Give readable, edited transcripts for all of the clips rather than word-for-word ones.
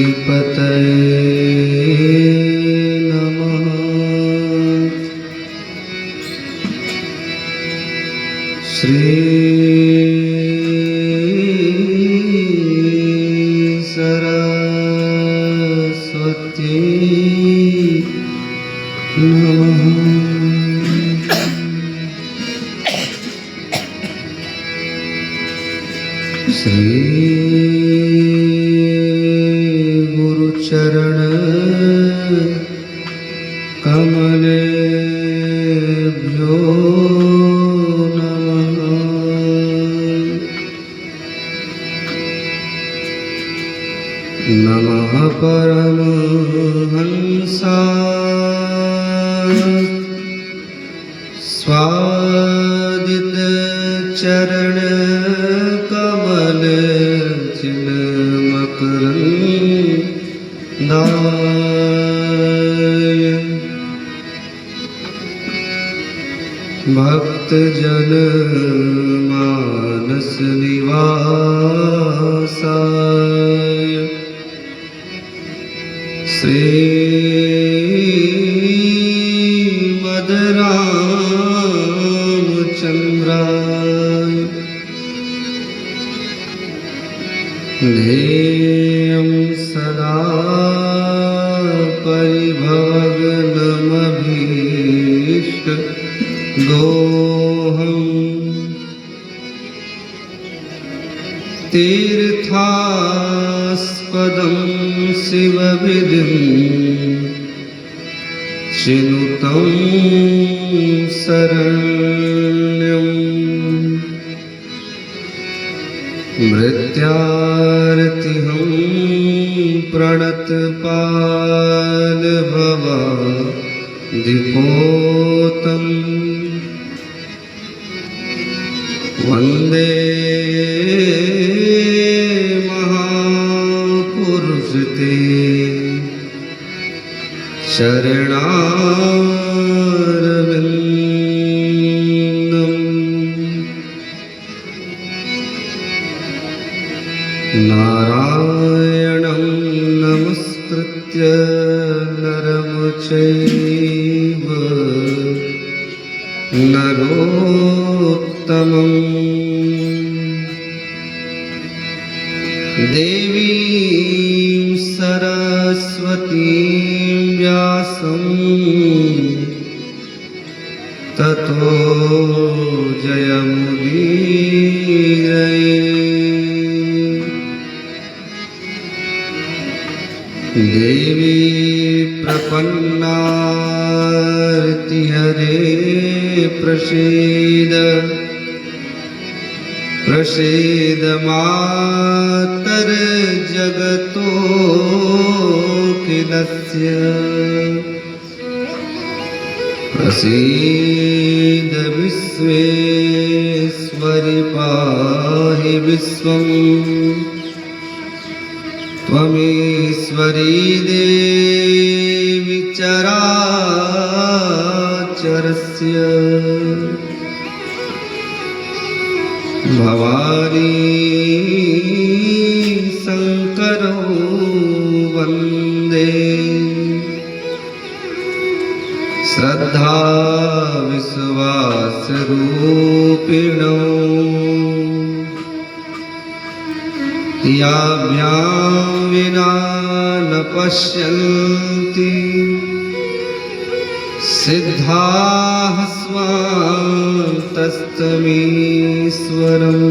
गणाधिपतये नमः। श्री सरस्वती नमः। श्री गुरुचरण कमलेभ्यो नमः। नमः परमहंसाय स्वादित चरण कमल चिन्मकरन्दाय भक्त जन मानस निवासाय श्री मदरामचन्द्राय ध्येयं सदा परिभवग्नमभीष्ट दोहम् तीर्थास्पदं शिवविधिं चिनुतं शरण्यम् मृत्यार्तिहं प्रणतपालभवादिपोतम् वन्दे महापुरुषते शरणारविन्दम्। नारायणं नमस्कृत्य नरं चैव नरोत्तमम् देवीं सरस्वतीं व्यासं ततो जयमुदीरये। देवी प्रपन्नार्तिहरे प्रसीद प्रसीद मातर्जगतोऽखिलस्य प्रसीद विश्वेश्वरि पाहि विश्वम् त्वमीश्वरी देवी चराचरस्य भवानी शङ्करो वन्दे श्रद्धा विश्वासरूपिणो याभ्यां विना न पश्यन्ति सिद्धाः स्वान्तस्तमीश्वरम्।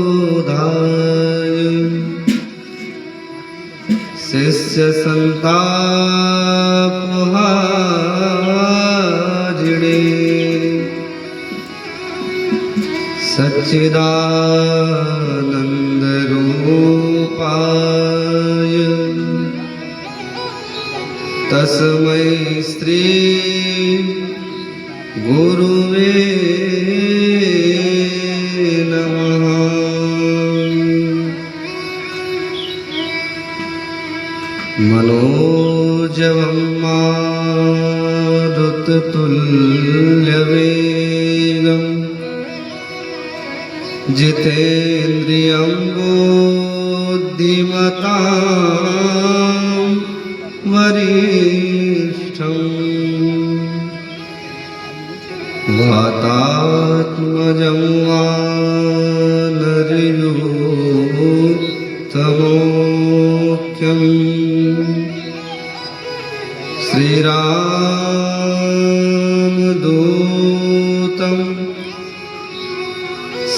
अखण्डानन्दबोधाय शिष्यसन्तापहारिणे सच्चिदानन्दरूपाय तस्मै श्री गुरुवे नमः। मनोजवं मारुततुल्यवेगं जितेन्द्रियं बुद्धिमतां वरिष्ठम् वातात्मजं वानरयूथमोख्यम् श्रीरामदूतं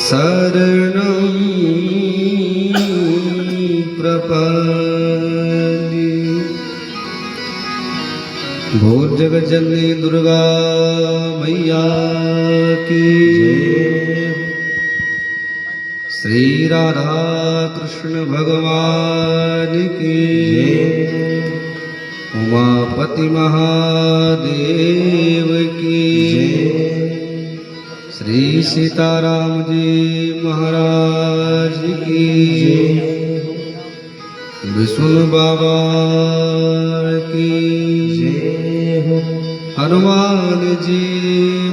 शरणं प्रपद्ये। बोल जगत जननी दुर्गा मैया की जय। श्री राधा कृष्ण भगवान की जय। उमापति महादेव की जय। श्री सीताराम जी महाराज की जय। विष्णु बाबा की जय। हनुमान जी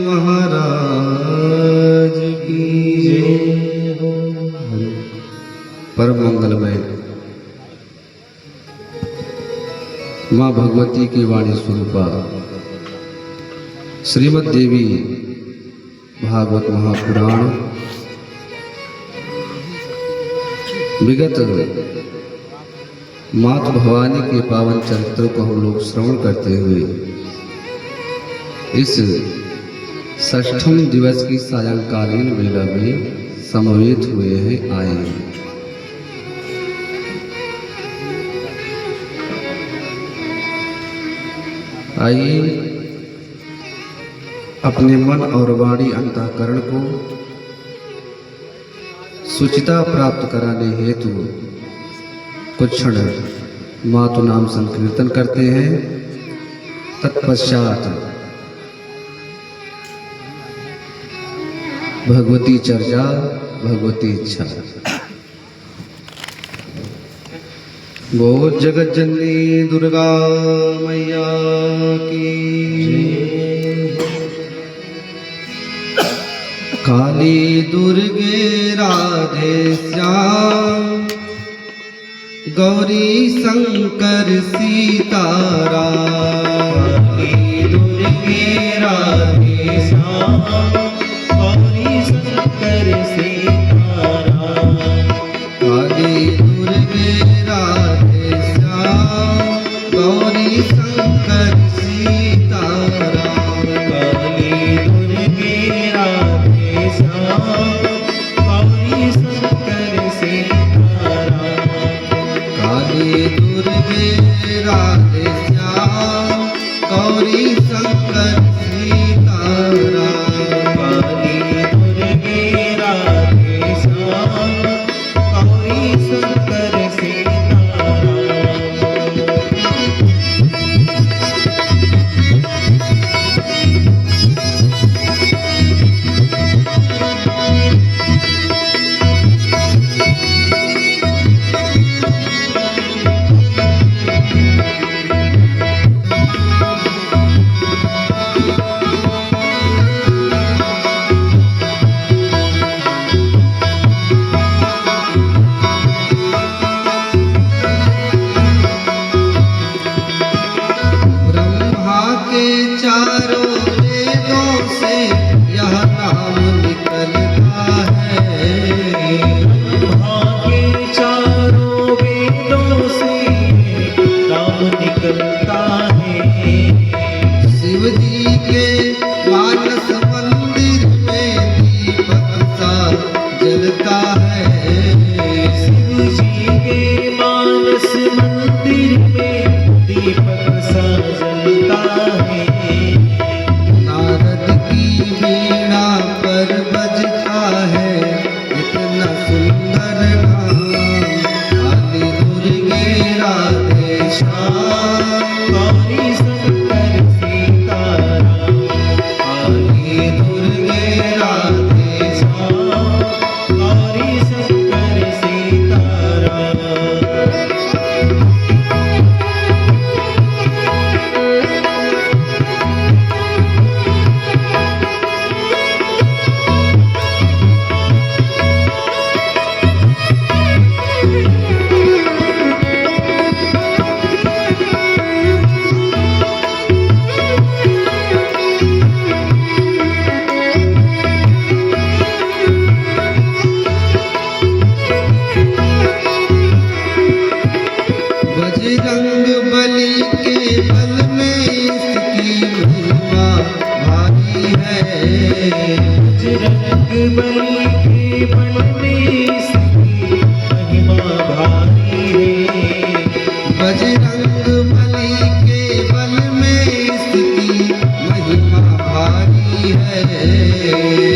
महाराज की जय। परम मंगलमय माँ भगवती की वाणी स्वरूपा श्रीमद् देवी भागवत महापुराण विगत माता भवानी के पावन चरित्रों को हम लोग श्रवण करते हुए इस षष्ठम दिवस की सायंकालीन वेला में समवेत हुए हैं, आए हैं। आइए अपने मन और वाणी अंतःकरण को सुचिता प्राप्त कराने हेतु कुछ क्षण मातु नाम संकीर्तन करते हैं। तत्पश्चात भगवती चर्चा, भगवती इच्छा। बोल जगत जननी दुर्गा मैया की जय। काली दुर्गे राधे श्याम गौरी शंकर सीताराम। काली दुर्गे राधे श्याम गौरी शंकर सीताराम। काली दुर्गे राधे श्याम गौरी शंकर सीताराम। काली दुर्गे राधे श्याम गौरी शंकर सीताराम। काली दुर्गे राधे श्याम गौरी शंकर सीताराम। काली दुर्गे राधे श्याम गौरी शंकर गौरी शंकर सीताराम। बलि के बल में इसकी महिमा भारी है। बजरंग बली के बल में इसकी महिमा भारी है।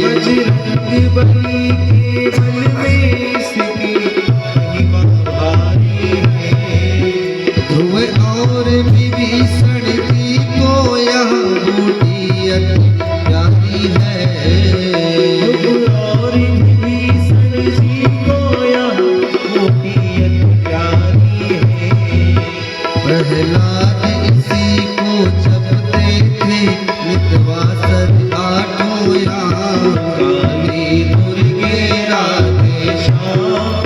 बजरंग बली के बल में इसकी महिमा भारी है। ध्रुव और विभीषण जी को यह बूटी अति प्यारी है। और विभीषण जी को यह बूटी अति प्यारी है। प्रहलाद इसी को जपते थे नित्वासर आठों याम। काली दुर्गे राधे श्याम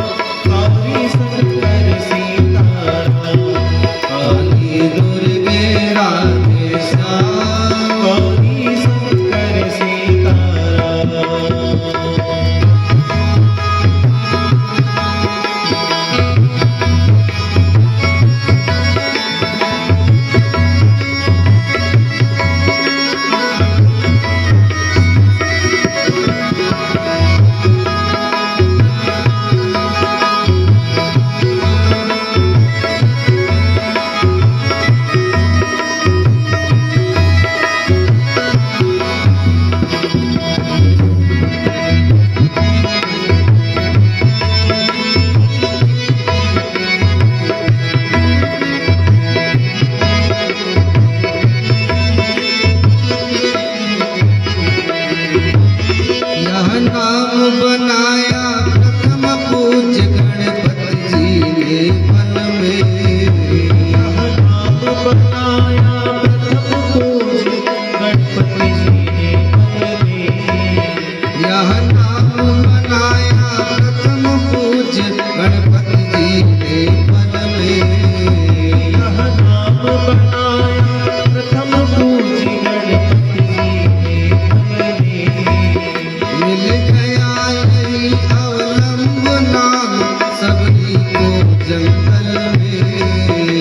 गौरी शंकर सीताराम। काली दुर्गे राधे श्याम। गौरी शंकर सीताराम। यह नाम बनाया प्रथम पूज्य गणपति जी ने मन में। यह नाम बनाया प्रथम पूज्य गणपति जी ने मन में। यह नाम बनाया प्रथम पूज्य गणपति जी ने मन में। यह नाम बनाया प्रथम पूज्य गणपति जी ने मन में। मिल गया यही अवलंब नाम सबरी को जंगल में। मिल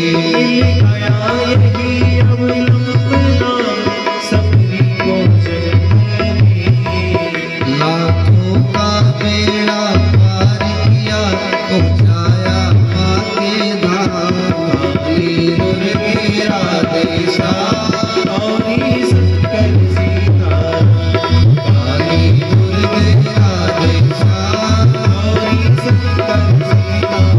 गया यही अवलंब नाम सबरी को जंगल में। लाखों का बेड़ा पार किया पहुँचाया माँ के धाम। काली दुर्गे राधे श्याम। गौरी शंकर सीताराम। काली दुर्गे राधे श्याम। गौरी शंकर सीताराम।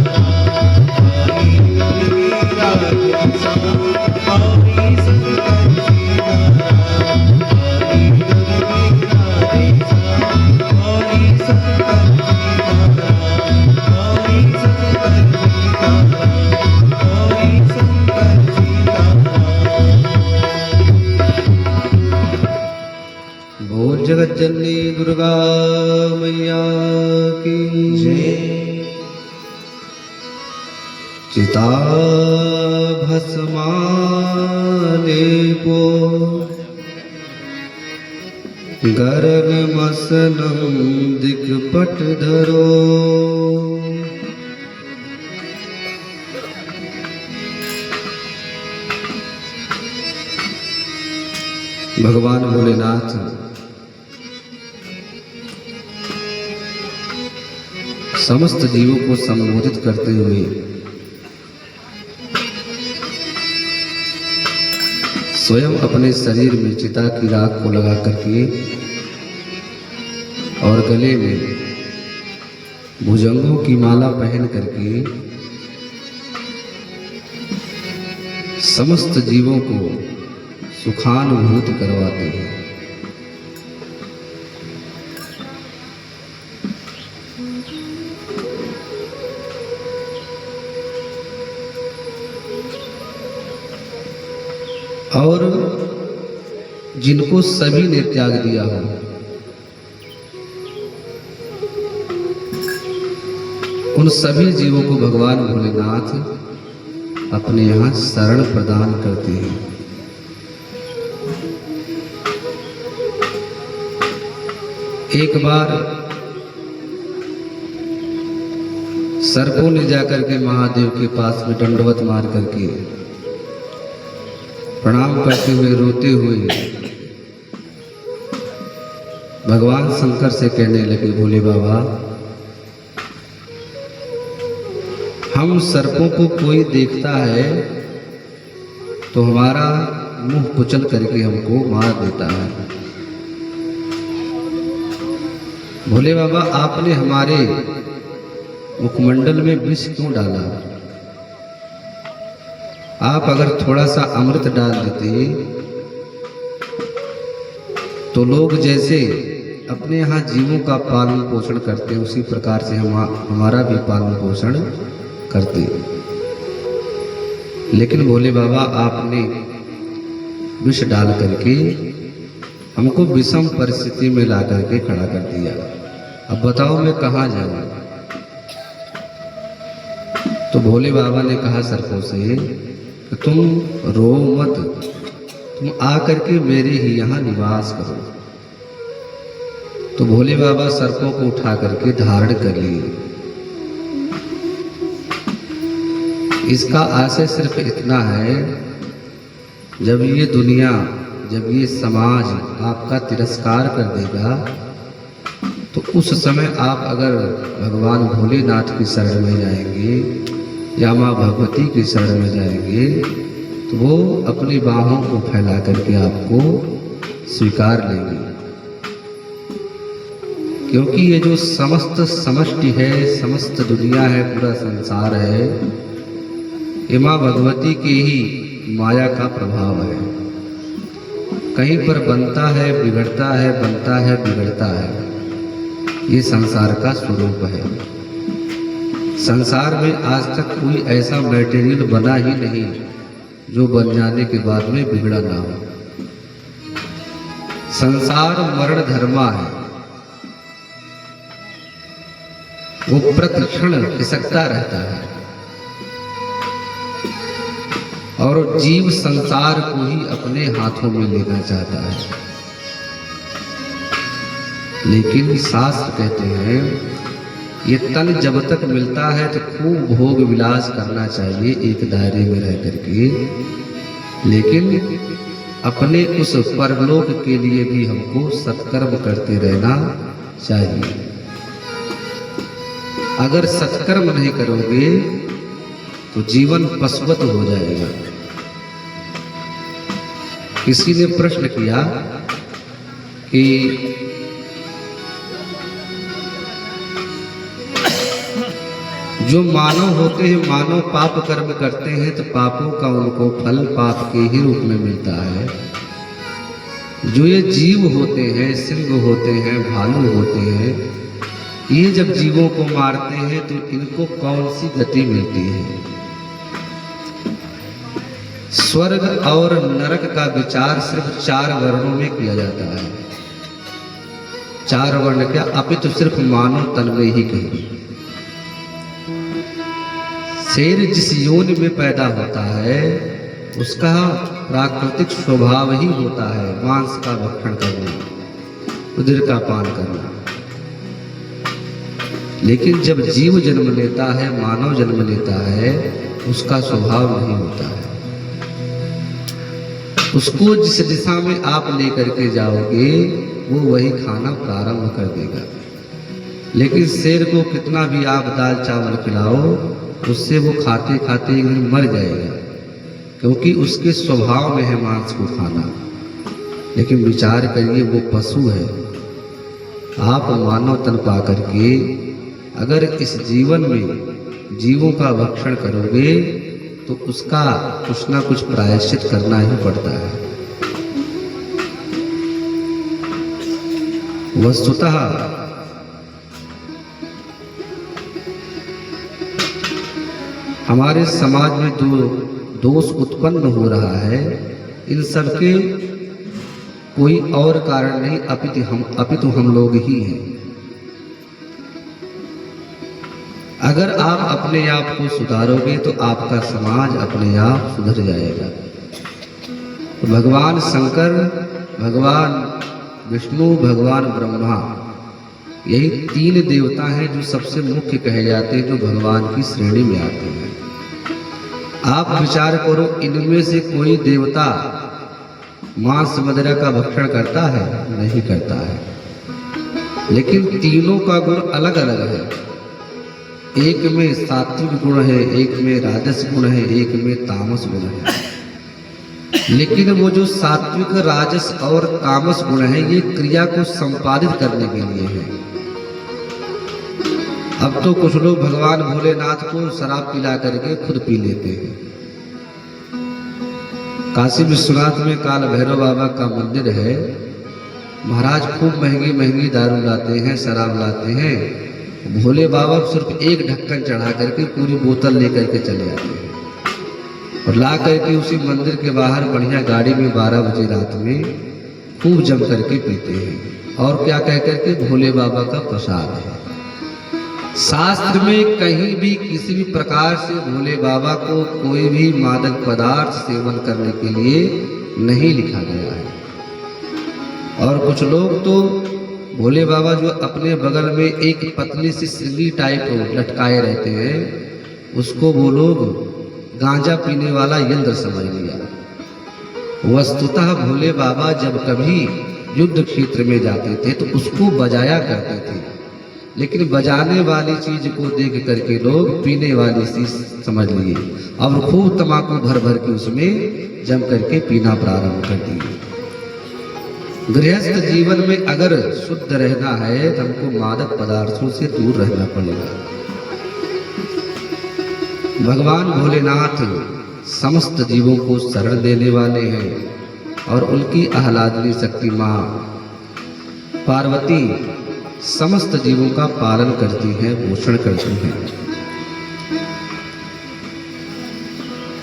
गौरी दुर्गे राधे श्याम। गौरी शंकर सीताराम। गौरी दुर्गे राधे श्याम। गौरी शंकर सीताराम। गौरी शंकर सीताराम। गौरी शंकर सीताराम। बोल जगत जननी दुर्गा मैया की जय। चिता भस्माने को गर्ग मसनम दिक्पट धरो। भगवान भोलेनाथ समस्त जीवों को संबोधित करते हुए स्वयं अपने शरीर में चिता की राख को लगा करके और गले में भुजंगों की माला पहन करके समस्त जीवों को सुखानुभूति करवाते हैं। और जिनको सभी ने त्याग दिया हो उन सभी जीवों को भगवान भोलेनाथ अपने यहाँ शरण प्रदान करते हैं। एक बार सर्पों ने जाकर के महादेव के पास में दंडवत मार करके प्रणाम करते हुए रोते हुए भगवान शंकर से कहने लगे, भोले बाबा, हम सर्पों को कोई देखता है तो हमारा मुंह कुचल करके हमको मार देता है। भोले बाबा, आपने हमारे मुखमंडल में विष क्यों डाला? आप अगर थोड़ा सा अमृत डाल देते तो लोग जैसे अपने यहाँ जीवों का पालन पोषण करते उसी प्रकार से हमारा भी पालन पोषण करते। लेकिन भोले बाबा, आपने विष डाल करके हमको विषम परिस्थिति में ला करके खड़ा कर दिया। अब बताओ मैं कहाँ जाऊं? तो भोले बाबा ने कहा सर्पों से कि तुम रो मत, तुम आकर के मेरे ही यहाँ निवास करो। तो भोले बाबा सर्पों को उठा करके धारण कर लिए। इसका आशय सिर्फ इतना है, जब ये दुनिया, जब ये समाज आपका तिरस्कार कर देगा तो उस समय आप अगर भगवान भोलेनाथ की शरण में जाएंगे या माँ भगवती की शरण में जाएंगे तो वो अपनी बाहों को फैला करके आपको स्वीकार लेंगे। क्योंकि ये जो समस्त समष्टि है, समस्त दुनिया है, पूरा संसार है, ये माँ भगवती की ही माया का प्रभाव है। कहीं पर बनता है, बिगड़ता है, बनता है, बिगड़ता है। ये संसार का स्वरूप है। संसार में आज तक कोई ऐसा मटेरियल बना ही नहीं जो बन जाने के बाद में बिगड़ा ना हो। संसार मरण धर्मा है, वो प्रतिक्षण खिसकता रहता है और जीव संसार को ही अपने हाथों में लेना चाहता है। लेकिन शास्त्र कहते हैं ये तन जब तक मिलता है तो खूब भोग विलास करना चाहिए एक दायरे में रह करके, लेकिन अपने उस परलोक के लिए भी हमको सत्कर्म करते रहना चाहिए। अगर सत्कर्म नहीं करोगे तो जीवन पशुवत हो जाएगा। किसी ने प्रश्न किया कि जो मानव होते हैं, मानव पाप कर्म करते हैं तो पापों का उनको फल पाप के ही रूप में मिलता है। जो ये जीव होते हैं, सिंह होते हैं, भालू होते हैं, ये जब जीवों को मारते हैं तो इनको कौन सी गति मिलती है? स्वर्ग और नरक का विचार सिर्फ 4 वर्णों में किया जाता है। 4 वर्ण क्या, अपितु सिर्फ मानव तन में ही कहीं। शेर जिस योनि में पैदा होता है उसका प्राकृतिक स्वभाव ही होता है मांस का भक्षण करना, उदर का पान करना। लेकिन जब जीव जन्म लेता है, मानव जन्म लेता है, उसका स्वभाव नहीं होता है। उसको जिस दिशा में आप लेकर के जाओगे वो वही खाना प्रारंभ कर देगा। लेकिन शेर को कितना भी आप दाल चावल खिलाओ, उससे वो खाते खाते एक दिन मर जाएगा, क्योंकि उसके स्वभाव में है मांस को खाना। लेकिन विचार करिए, वो पशु है। आप मानव तन पा करके अगर इस जीवन में जीवों का भक्षण करोगे तो उसका कुछ ना कुछ प्रायश्चित करना ही पड़ता है। वस्तुतः हमारे समाज में जो दोष उत्पन्न हो रहा है, इन सबके कोई और कारण नहीं, अपितु हम लोग ही हैं। अगर आप अपने आप को सुधारोगे तो आपका समाज अपने आप सुधर जाएगा। तो भगवान शंकर, भगवान विष्णु, भगवान ब्रह्मा, यही 3 देवता हैं जो सबसे मुख्य कहे जाते हैं, जो भगवान की श्रेणी में आते हैं। आप विचार करो, इनमें से कोई देवता मांस मदिरा का भक्षण करता है? नहीं करता है। लेकिन तीनों का गुण अलग अलग है। एक में सात्विक गुण है, एक में राजस गुण है, एक में तामस गुण है। लेकिन वो जो सात्विक, राजस और तामस गुण है, ये क्रिया को संपादित करने के लिए है। अब तो कुछ लोग भगवान भोलेनाथ को शराब पिला करके खुद पी लेते हैं। काशी विश्वनाथ में काल भैरव बाबा का मंदिर है। महाराज खूब महंगी महंगी दारू लाते हैं, शराब लाते हैं। भोले बाबा सिर्फ एक ढक्कन चढ़ा करके पूरी बोतल लेकर के चले आते हैं और ला करके उसी मंदिर के बाहर बढ़िया गाड़ी में 12 बजे रात में खूब जम करके पीते हैं। और क्या कह करके भोले बाबा का प्रसाद है। शास्त्र में कहीं भी किसी भी प्रकार से भोले बाबा को कोई भी मादक पदार्थ सेवन करने के लिए नहीं लिखा गया है। और कुछ लोग तो भोले बाबा जो अपने बगल में एक पतली सी सिल्ली टाइप लटकाए रहते हैं, उसको वो लोग गांजा पीने वाला यंत्र समझ लिया। वस्तुतः भोले बाबा जब कभी युद्ध क्षेत्र में जाते थे तो उसको बजाया करते थे, लेकिन बजाने वाली चीज को देख करके लोग पीने वाली चीज समझ लिए और खूब तम्बाकू भर भर के उसमें जम करके पीना प्रारंभ कर दिए। गृहस्थ जीवन में अगर शुद्ध रहना है तो हमको मादक पदार्थों से दूर रहना पड़ेगा। भगवान भोलेनाथ समस्त जीवों को शरण देने वाले हैं और उनकी आह्लादनी शक्ति मां पार्वती समस्त जीवों का पालन करती हैं, पोषण करती हैं।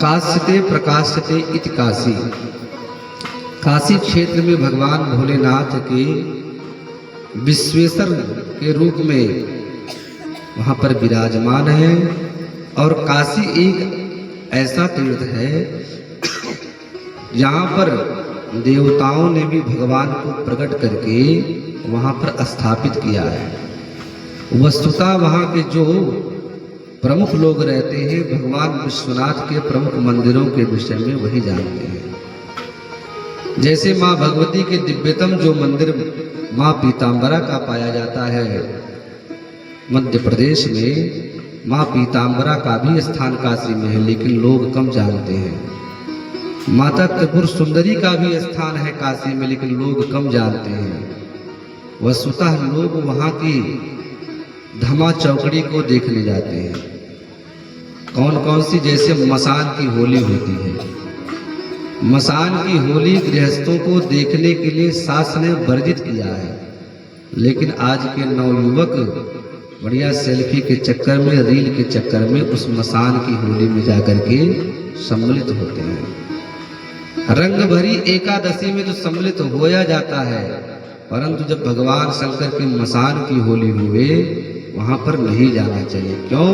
काश्यते प्रकाश्यते इति काशी। काशी क्षेत्र में भगवान भोलेनाथ के विश्वेश्वर के रूप में वहां पर विराजमान है। और काशी एक ऐसा तीर्थ है जहां पर देवताओं ने भी भगवान को प्रकट करके वहां पर स्थापित किया है। वस्तुतः वहां के जो प्रमुख लोग रहते हैं भगवान विश्वनाथ के प्रमुख मंदिरों के विषय में वही जानते हैं। जैसे माँ भगवती के दिव्यतम जो मंदिर माँ पीताम्बरा का पाया जाता है मध्य प्रदेश में, माँ पीताम्बरा का भी स्थान काशी में है, लेकिन लोग कम जानते हैं। माता त्रिपुर सुंदरी का भी स्थान है काशी में, लेकिन लोग कम जानते हैं। वस्तुतः लोग वहाँ की धमा चौकड़ी को देखने जाते हैं। कौन कौन सी, जैसे मसान की होली होती है। मसान की होली गृहस्थों को देखने के लिए शास्त्र ने वर्जित किया है, लेकिन आज के नवयुवक बढ़िया सेल्फी के चक्कर में, रील के चक्कर में उस मसान की होली में जाकर के सम्मिलित होते हैं। रंग भरी एकादशी में तो सम्मिलित होया जाता है, परंतु जब भगवान शंकर की मसान की होली हुए वहां पर नहीं जाना चाहिए। क्यों?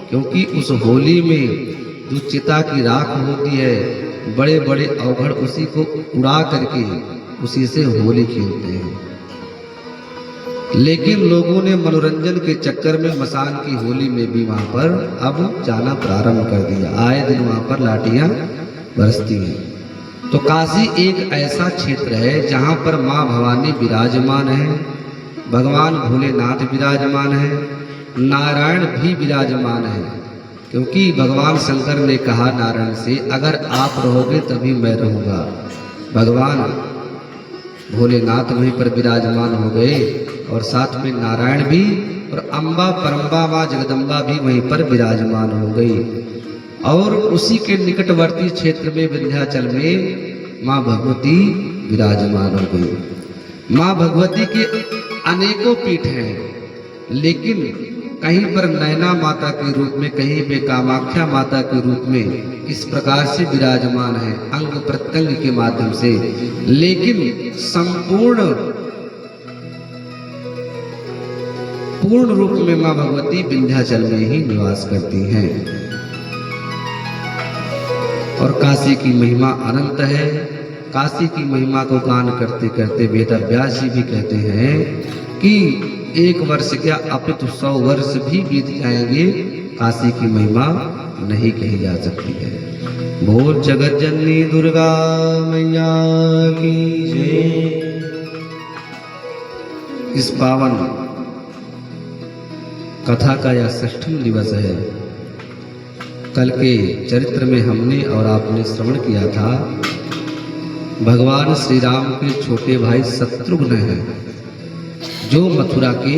क्योंकि उस होली में जो चिता की राख होती है, बड़े बड़े अवघड़ उसी को उड़ा करके उसी से होली खेलते हैं। लेकिन लोगों ने मनोरंजन के चक्कर में मसान की होली में भी वहां पर अब जाना प्रारंभ कर दिया। आए दिन वहां पर लाठियां बरसती हैं। तो काशी एक ऐसा क्षेत्र है जहां पर माँ भवानी विराजमान है, भगवान भोलेनाथ विराजमान है, नारायण भी विराजमान है। क्योंकि भगवान शंकर ने कहा नारायण से, अगर आप रहोगे तभी मैं रहूँगा। भगवान भोलेनाथ वहीं पर विराजमान हो गए और साथ में नारायण भी, और अम्बा परम्बा माँ जगदम्बा भी वहीं पर विराजमान हो गई। और उसी के निकटवर्ती क्षेत्र में विंध्याचल में माँ भगवती विराजमान हो गई। माँ भगवती के अनेकों पीठ हैं, लेकिन कहीं पर नैना माता के रूप में, कहीं पे कामाख्या माता के रूप में इस प्रकार से विराजमान है अंग प्रत्यंग के माध्यम से। लेकिन संपूर्ण पूर्ण रूप में माँ भगवती विंध्याचल में ही निवास करती हैं। और काशी की महिमा अनंत है। काशी की महिमा को गान करते करते वेदव्यास जी भी कहते हैं कि 1 वर्ष क्या अपितु 100 वर्ष भी बीत जाएंगे, काशी की महिमा नहीं कही जा सकती है। बोल जगत जननी दुर्गा मैया की जय। इस पावन कथा का यह 6वां दिवस है। कल के चरित्र में हमने और आपने श्रवण किया था, भगवान श्री राम के छोटे भाई शत्रुघ्न हैं जो मथुरा के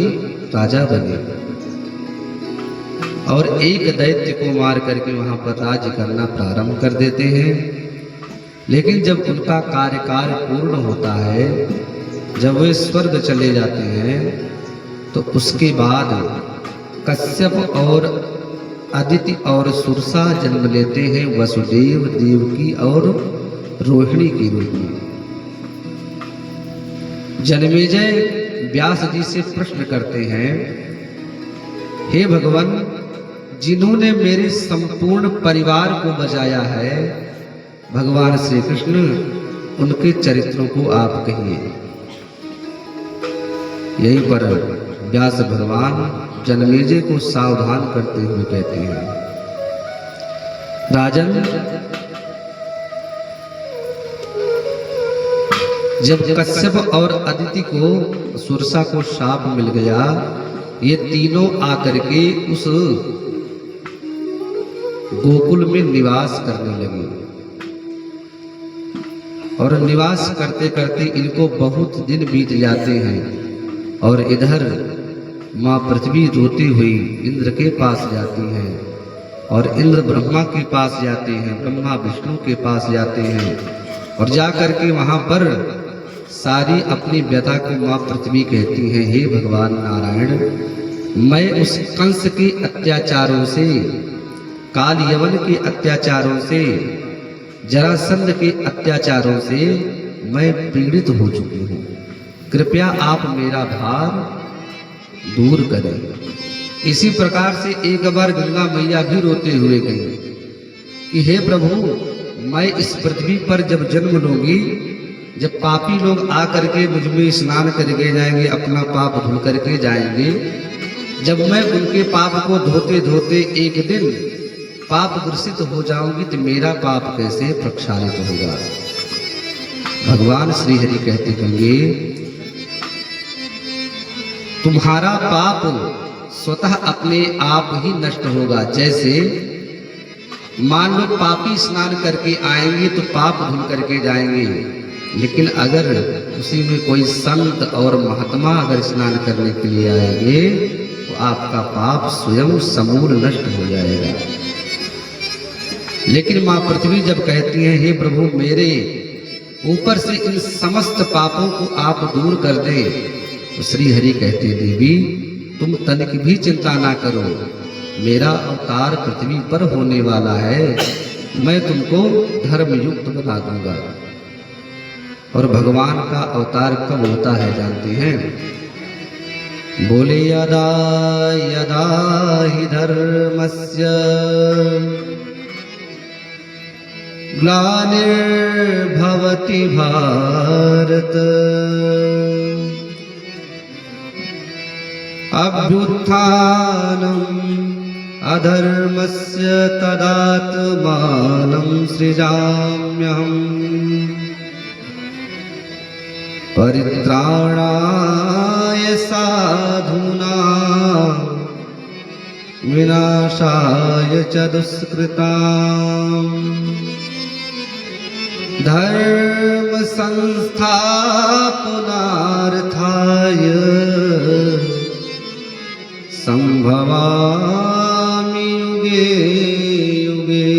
राजा बने और एक दैत्य को मार करके वहां पर राज्य करना प्रारंभ कर देते हैं। लेकिन जब उनका कार्यकाल पूर्ण होता है, जब वे स्वर्ग चले जाते हैं, तो उसके बाद कश्यप और अदिति और सुरसा जन्म लेते हैं, वसुदेव, देवकी और रोहिणी के रूप में। जन्मेजय व्यास जी से प्रश्न करते हैं, हे भगवान, जिन्होंने मेरे संपूर्ण परिवार को बचाया है, भगवान श्री कृष्ण, उनके चरित्रों को आप कहिए। यहीं पर व्यास भगवान जन्मेजय को सावधान करते हुए कहते हैं, राजन, जब कश्यप और अदिति को, सुरसा को शाप मिल गया, ये तीनों आकर के उस गोकुल में निवास करने लगे और निवास करते करते इनको बहुत दिन बीत जाते हैं और इधर माँ पृथ्वी रोती हुई इंद्र के पास जाती है और इंद्र ब्रह्मा के पास जाते हैं, ब्रह्मा विष्णु के पास जाते हैं और जा करके वहां पर सारी अपनी व्यथा को माँ पृथ्वी कहती हैं, हे भगवान नारायण, मैं उस कंस के अत्याचारों से, काल यवन के अत्याचारों से, जरासंध के अत्याचारों से मैं पीड़ित हो चुकी हूँ। कृपया आप मेरा भार दूर करें। इसी प्रकार से एक बार गंगा मैया भी रोते हुए गई कि हे प्रभु, मैं इस पृथ्वी पर जब जन्म लूंगी, जब पापी लोग आकर के मुझ में स्नान करके जाएंगे, अपना पाप धुल करके जाएंगे, जब मैं उनके पाप को धोते धोते एक दिन पाप ग्रसित हो जाऊंगी, तो मेरा पाप कैसे प्रक्षालित होगा। भगवान श्री हरि कहते होंगे, तुम्हारा पाप स्वतः अपने आप ही नष्ट होगा। जैसे मान लो पापी स्नान करके आएंगे तो पाप धुल करके जाएंगे, लेकिन अगर उसी में कोई संत और महात्मा अगर स्नान करने के लिए आएंगे तो आपका पाप स्वयं समूल नष्ट हो जाएगा। लेकिन माँ पृथ्वी जब कहती है, हे प्रभु, मेरे ऊपर से इन समस्त पापों को आप दूर कर दें, तो श्री हरि कहते, देवी, तुम तनिक भी चिंता ना करो, मेरा अवतार पृथ्वी पर होने वाला है, मैं तुमको धर्मयुक्त बना दूंगा। और भगवान का अवतार कब होता है जानते हैं? बोले, यदा यदा हि धर्मस्य ग्लानिर्भवति भारत, अभ्युत्थानम् अधर्मस्य तदात्मानं सृजाम्यहम्, परित्राणाय साधूनां विनाशाय च दुष्कृताम्, धर्म संस्थापनार्थाय संभवामि युगे युगे।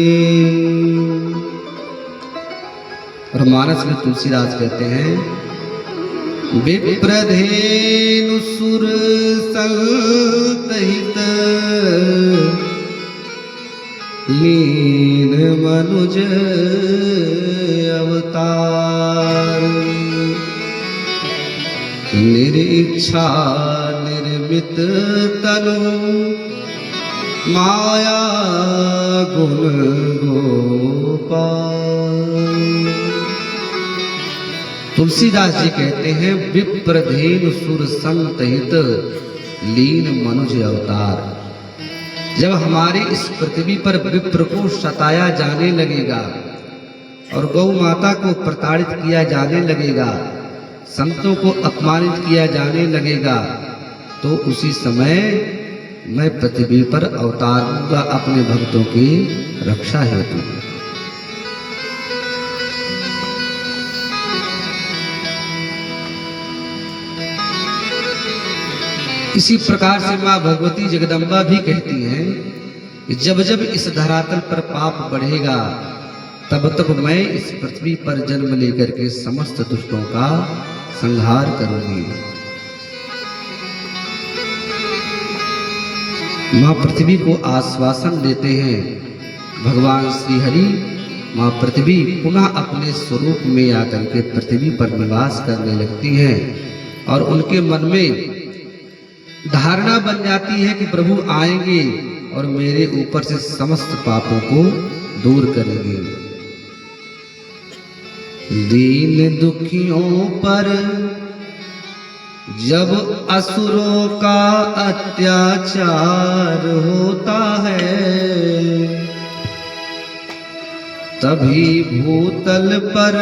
और मानस में तुलसीदास कहते हैं, विप्रधेनु सुर संतहित लीन मनुज अवतार, निरीक्षा निर्मित तनु माया गुण गोपाल। तुलसीदास जी कहते हैं, विप्रधेनु सुर संतहित लीन मनुज अवतार। जब हमारे इस पृथ्वी पर विप्र को सताया जाने लगेगा और गौ माता को प्रताड़ित किया जाने लगेगा, संतों को अपमानित किया जाने लगेगा तो उसी समय मैं पृथ्वी पर अवतार लूंगा अपने भक्तों की रक्षा हेतु। इसी प्रकार से मां भगवती जगदम्बा भी कहती हैं कि जब जब इस धरातल पर पाप बढ़ेगा तब तब मैं इस पृथ्वी पर जन्म लेकर के समस्त दुष्टों का संहार करूंगी। मां पृथ्वी को आश्वासन देते हैं भगवान श्री हरि। मां पृथ्वी पुनः अपने स्वरूप में आकर के पृथ्वी पर निवास करने लगती हैं और उनके मन में धारणा बन जाती है कि प्रभु आएंगे और मेरे ऊपर से समस्त पापों को दूर करेंगे। दीन दुखियों पर जब असुरों का अत्याचार होता है तभी भूतल पर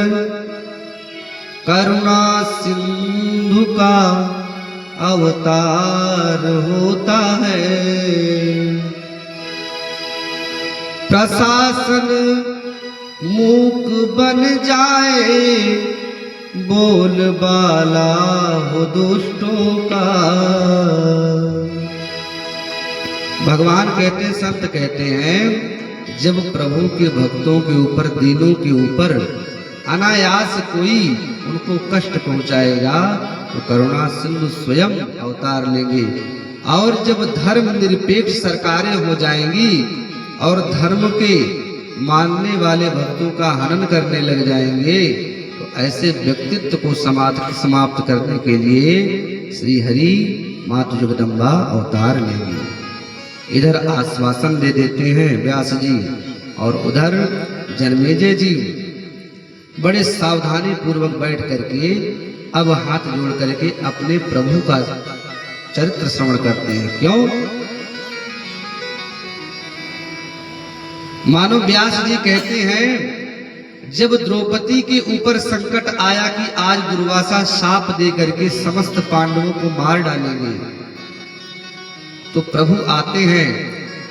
करुणा सिंधु का अवतार होता है। प्रशासन मूक बन जाए बोलबाला हो दुष्टों का। भगवान कहते, संत कहते हैं जब प्रभु के भक्तों के ऊपर, दीनों के ऊपर अनायास कोई उनको कष्ट पहुंचाएगा तो करुणा सिंधु स्वयं अवतार लेंगे। और जब धर्म निरपेक्ष सरकारें हो जाएंगी और धर्म के मानने वाले भक्तों का हनन करने लग जाएंगे तो ऐसे व्यक्तित्व को समाप्त करने के लिए श्री हरि माता जगदम्बा अवतार लेंगे। इधर आश्वासन दे देते हैं व्यास जी और उधर जन्मेजय जी बड़े सावधानी पूर्वक बैठ करके अब हाथ जोड़ करके अपने प्रभु का चरित्र श्रवण करते हैं। क्यों? मानो व्यास जी कहते हैं जब द्रौपदी के ऊपर संकट आया कि आज दुर्वासा शाप दे करके समस्त पांडवों को मार डालेंगे तो प्रभु आते हैं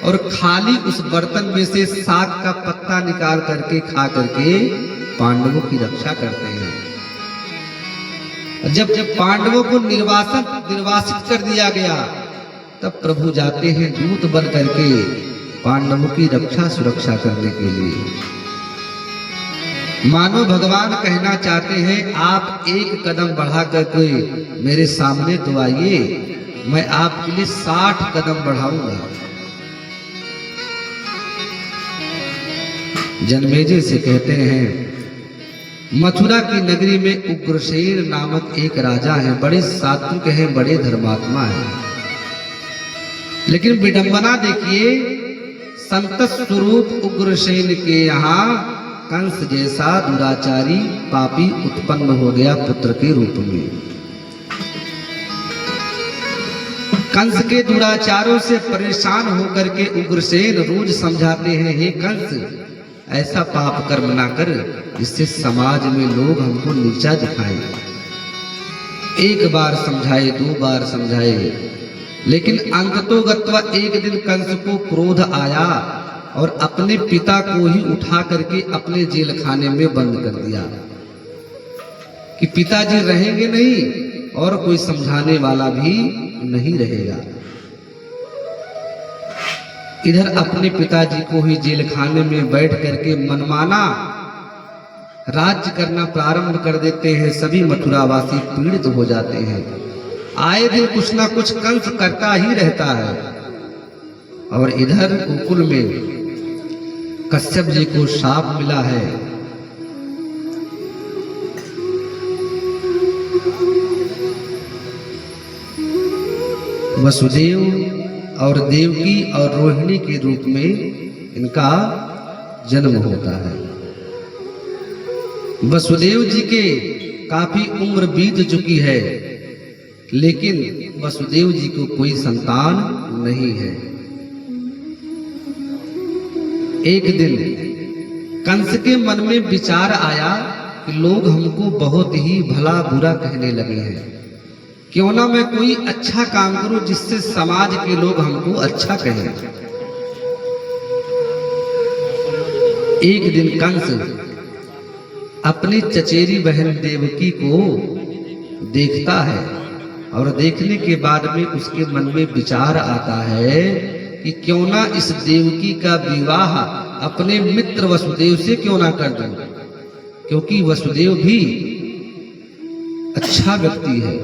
और खाली उस बर्तन में से साग का पत्ता निकाल करके खा करके पांडवों की रक्षा करते हैं। जब पांडवों को निर्वासित कर दिया गया तब प्रभु जाते हैं दूत बन करके पांडवों की रक्षा सुरक्षा करने के लिए। मानो भगवान कहना चाहते हैं आप एक कदम बढ़ा करके मेरे सामने तो आइए, मैं आपके लिए 60 कदम बढ़ाऊंगा। जन्मेजय से कहते हैं मथुरा की नगरी में उग्रसेन नामक एक राजा है, बड़े सात्विक हैं, बड़े धर्मात्मा हैं। लेकिन विडंबना देखिए, संत स्वरूप उग्रसेन के यहाँ कंस जैसा दुराचारी पापी उत्पन्न हो गया पुत्र के रूप में। कंस के दुराचारों से परेशान होकर के उग्रसेन रोज समझाते हैं, हे कंस ऐसा पाप कर्म ना कर जिससे समाज में लोग हमको नीचा दिखाएं। एक बार समझाए, 2 बार समझाए, लेकिन अंततोगत्वा एक दिन कंस को क्रोध आया और अपने पिता को ही उठा करके अपने जेल खाने में बंद कर दिया कि पिताजी रहेंगे नहीं और कोई समझाने वाला भी नहीं रहेगा। इधर अपने पिताजी को ही जेल खाने में बैठ करके मनमाना राज्य करना प्रारंभ कर देते हैं। सभी मथुरावासी पीड़ित हो जाते हैं। आए दिन कुछ ना कुछ कंस करता ही रहता है। और इधर गोकुल में कश्यप जी को शाप मिला है। वसुदेव और देवकी और रोहिणी के रूप में इनका जन्म होता है। वसुदेव जी के काफी उम्र बीत चुकी है, लेकिन वसुदेव जी को कोई संतान नहीं है। एक दिन कंस के मन में विचार आया कि लोग हमको बहुत ही भला बुरा कहने लगे हैं, क्यों ना मैं कोई अच्छा काम करूं जिससे समाज के लोग हमको अच्छा कहें। एक दिन कंस अपनी चचेरी बहन देवकी को देखता है और देखने के बाद में उसके मन में विचार आता है कि क्यों ना इस देवकी का विवाह अपने मित्र वसुदेव से क्यों ना कर दूं, क्योंकि वसुदेव भी अच्छा व्यक्ति है।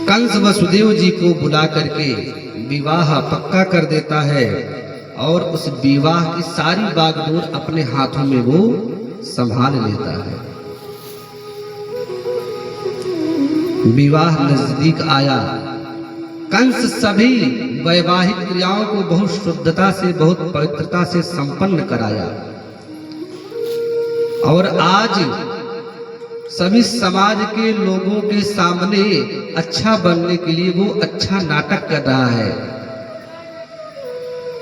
कंस वसुदेव जी को बुला करके विवाह पक्का कर देता है और उस विवाह की सारी बागडोर अपने हाथों में वो संभाल लेता है। विवाह नजदीक आया। कंस सभी वैवाहिक क्रियाओं को बहुत शुद्धता से, बहुत पवित्रता से संपन्न कराया और आज सभी समाज के लोगों के सामने अच्छा बनने के लिए वो अच्छा नाटक कर रहा है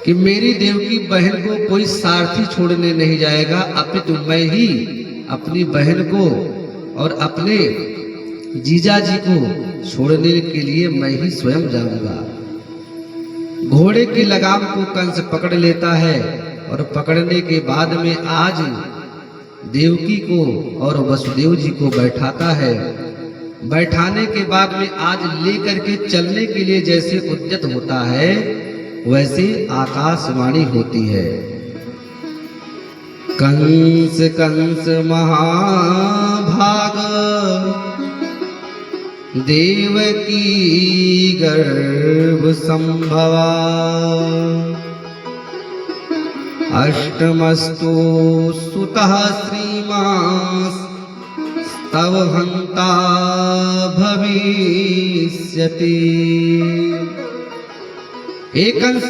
कि मेरी देवकी बहन को कोई सारथी छोड़ने नहीं जाएगा, अपितु मैं ही अपनी बहन को और अपने जीजा जी को छोड़ने के लिए मैं ही स्वयं जाऊंगा। घोड़े की लगाम को कंस पकड़ लेता है और पकड़ने के बाद में आज देवकी को और वसुदेव जी को बैठाता है। बैठाने के बाद में आज लेकर के चलने के लिए जैसे उद्यत होता है वैसे आकाशवाणी होती है। कंस कंस महाभाग देवकी गर्भ संभवा अष्टमस्तु सुतः श्रीमान् तव हन्ता भविष्यति। हे कंस,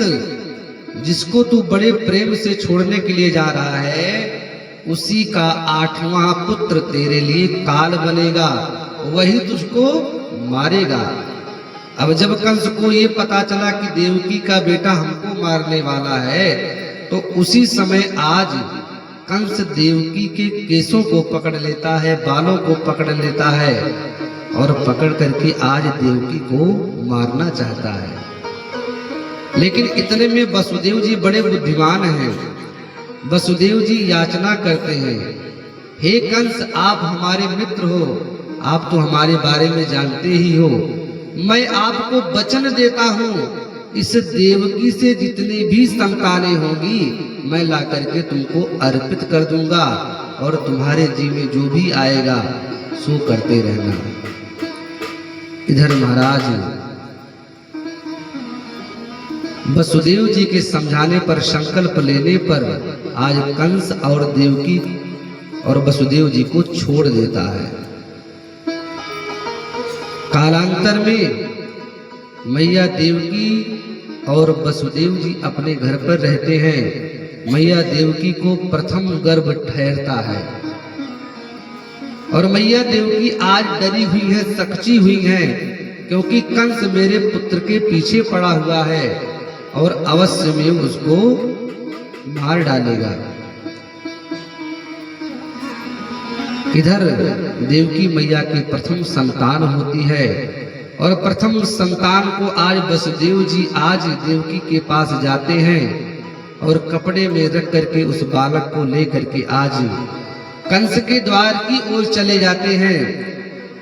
जिसको तू बड़े प्रेम से छोड़ने के लिए जा रहा है उसी का 8वां पुत्र तेरे लिए काल बनेगा, वही तुझको मारेगा। अब जब कंस को ये पता चला कि देवकी का बेटा हमको मारने वाला है तो उसी समय आज कंस देवकी के केसों को पकड़ लेता है, बालों को पकड़ लेता है और पकड़ करके आज देवकी को मारना चाहता है। लेकिन इतने में वसुदेव जी बड़े बुद्धिमान हैं। वसुदेव जी याचना करते हैं, हे कंस, आप हमारे मित्र हो, आप तो हमारे बारे में जानते ही हो, मैं आपको वचन देता हूँ इस देवकी से जितनी भी संतानें होंगी मैं ला करके तुमको अर्पित कर दूंगा और तुम्हारे जी में जो भी आएगा सो करते रहना। इधर महाराज वसुदेव जी के समझाने पर, संकल्प लेने पर आज कंस और देवकी और वसुदेव जी को छोड़ देता है। कालांतर में मैया देवकी और वसुदेव जी अपने घर पर रहते हैं। मैया देवकी को प्रथम गर्भ ठहरता है और मैया देवकी आज डरी हुई है, सकची हुई है, क्योंकि कंस मेरे पुत्र के पीछे पड़ा हुआ है और अवश्य में उसको मार डालेगा। इधर देवकी मैया की प्रथम संतान होती है और प्रथम संतान को आज वसुदेव जी आज देवकी के पास जाते हैं और कपड़े में रख करके उस बालक को लेकर के आज कंस के द्वार की ओर चले जाते हैं।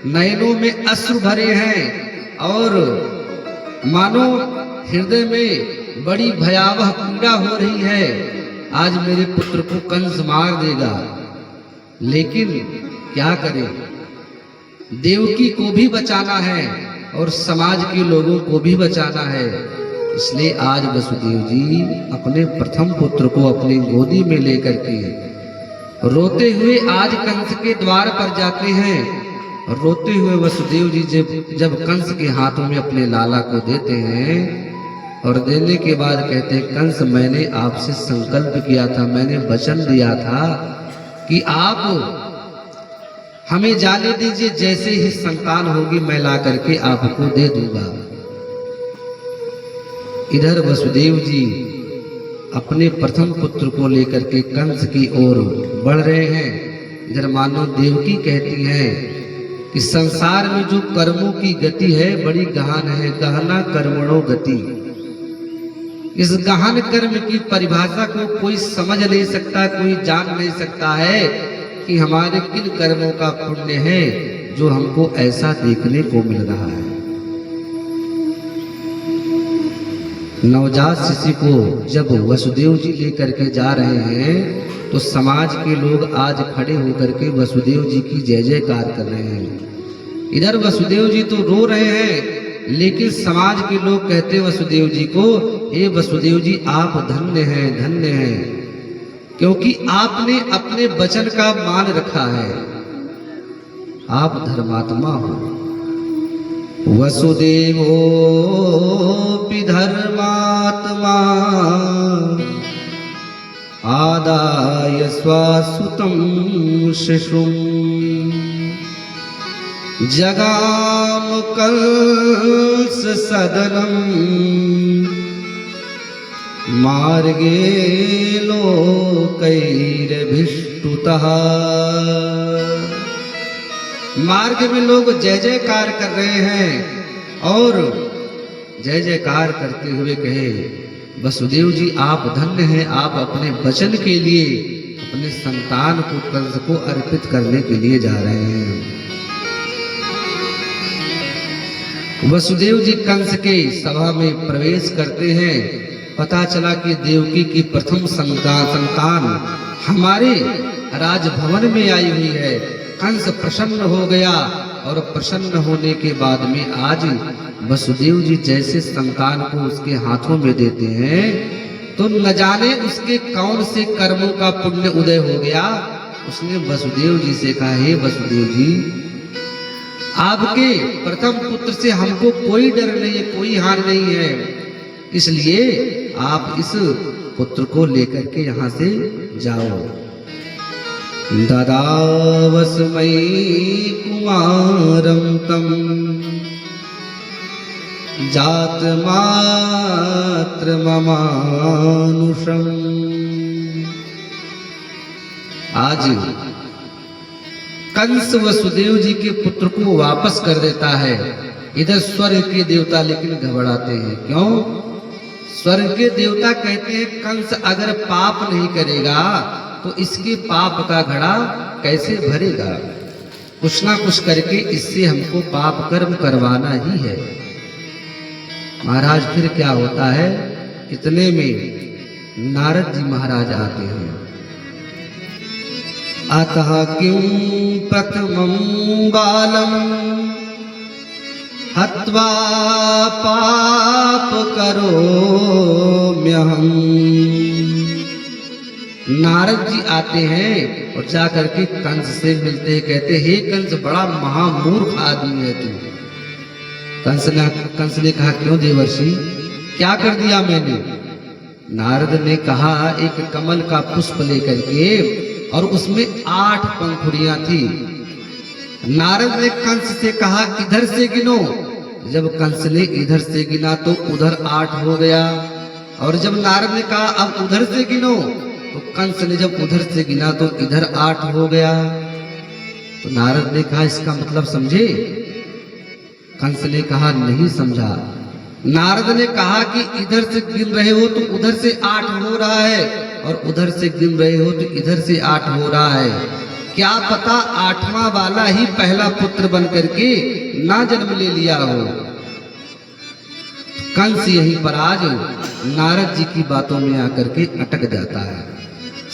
नयनों में अश्रु भरे हैं और मानो हृदय में बड़ी भयावह पीड़ा हो रही है, आज मेरे पुत्र को कंस मार देगा। लेकिन क्या करें, देवकी को भी बचाना है और समाज के लोगों को भी बचाना है। इसलिए आज वसुदेव जी अपने प्रथम पुत्र को अपनी गोदी में लेकर के रोते हुए आज कंस के द्वार पर जाते हैं। रोते हुए वसुदेव जी जब कंस के हाथों में अपने लाला को देते हैं और देने के बाद कहते हैं, कंस, मैंने आपसे संकल्प किया था, मैंने वचन दिया था कि आप हमें जाने दीजिए, जैसे ही संतान होगी मैं ला करके आपको दे दूंगा। इधर वसुदेव जी अपने प्रथम पुत्र को लेकर के कंस की ओर बढ़ रहे हैं। इधर मानो देवकी कहती हैं कि संसार में जो कर्मों की गति है बड़ी गहन है, गहना कर्मणो गति। इस गहन कर्म की परिभाषा को कोई समझ नहीं सकता, कोई जान नहीं सकता है कि हमारे किन कर्मों का पुण्य है जो हमको ऐसा देखने को मिल रहा है। नवजात शिशु को जब वसुदेव जी लेकर के जा रहे हैं तो समाज के लोग आज खड़े होकर के वसुदेव जी की जय जयकार कर रहे हैं। इधर वसुदेव जी तो रो रहे हैं, लेकिन समाज के लोग कहते वसुदेव जी को, हे वसुदेव जी आप धन्य हैं, धन्य हैं, क्योंकि आपने अपने वचन का मान रखा है, आप धर्मात्मा हो। वसुदेवोऽपि धर्मात्मा आदाय स्वासुतं शिशुं जगाम कंस सदनं मार्गे लोकैरभिष्टुतः। मार्ग में लोग जय जयकार कर रहे हैं और जय जयकार करते हुए कहे, वसुदेव जी आप धन्य हैं, आप अपने वचन के लिए अपने संतान को कंस को अर्पित करने के लिए जा रहे हैं। वसुदेव जी कंस के सभा में प्रवेश करते हैं। पता चला कि देवकी की प्रथम संतान हमारे राजभवन में आई हुई है। कंस प्रसन्न हो गया और प्रसन्न होने के बाद में आज वसुदेव जी जैसे संतान को उसके हाथों में देते हैं तो न जाने उसके कौन से कर्मों का पुण्य उदय हो गया। उसने वसुदेव जी से कहा, हे वसुदेव जी आपके प्रथम पुत्र से हमको कोई डर नहीं है, कोई हानि नहीं है, इसलिए आप इस पुत्र को लेकर के यहाँ से जाओ। ददावस्मै कुमारं तं जातमात्रममानुषम्। आज कंस वसुदेव जी के पुत्र को वापस कर देता है। इधर स्वर्ग के देवता लेकिन घबराते हैं। क्यों? स्वर्ग के देवता कहते हैं कंस अगर पाप नहीं करेगा तो इसके पाप का घड़ा कैसे भरेगा, कुछ ना कुछ करके इससे हमको पाप कर्म करवाना ही है। महाराज फिर क्या होता है, इतने में नारद जी महाराज आते हैं। अतः किं प्रथमं बालम हत्वा पाप करोम्यहम्। नारद जी आते हैं और जाकर के कंस से मिलते हैं। कहते, हे कंस बड़ा महामूर्ख आदमी है तू। कंस ने कहा, क्यों देवर्षि, क्या कर दिया मैंने? नारद ने कहा, एक कमल का पुष्प लेकर के और उसमें 8 पंखुड़ियां थी। नारद ने कंस से कहा, इधर से गिनो। जब कंस ने इधर से गिना तो उधर 8 हो गया, और जब नारद ने कहा अब उधर से गिनो तो कंस ने जब उधर से गिना तो इधर 8 हो गया। तो नारद ने कहा, इसका मतलब समझे? कंस ने कहा, नहीं समझा। नारद ने कहा कि इधर से गिन रहे हो तो उधर से 8 हो रहा है, और उधर से गिन रहे हो तो इधर से 8 हो रहा है। क्या पता 8वां वाला ही पहला पुत्र बन करके ना जन्म ले लिया हो। कंस यहीं पर आज नारद जी की बातों में आकर के अटक जाता है।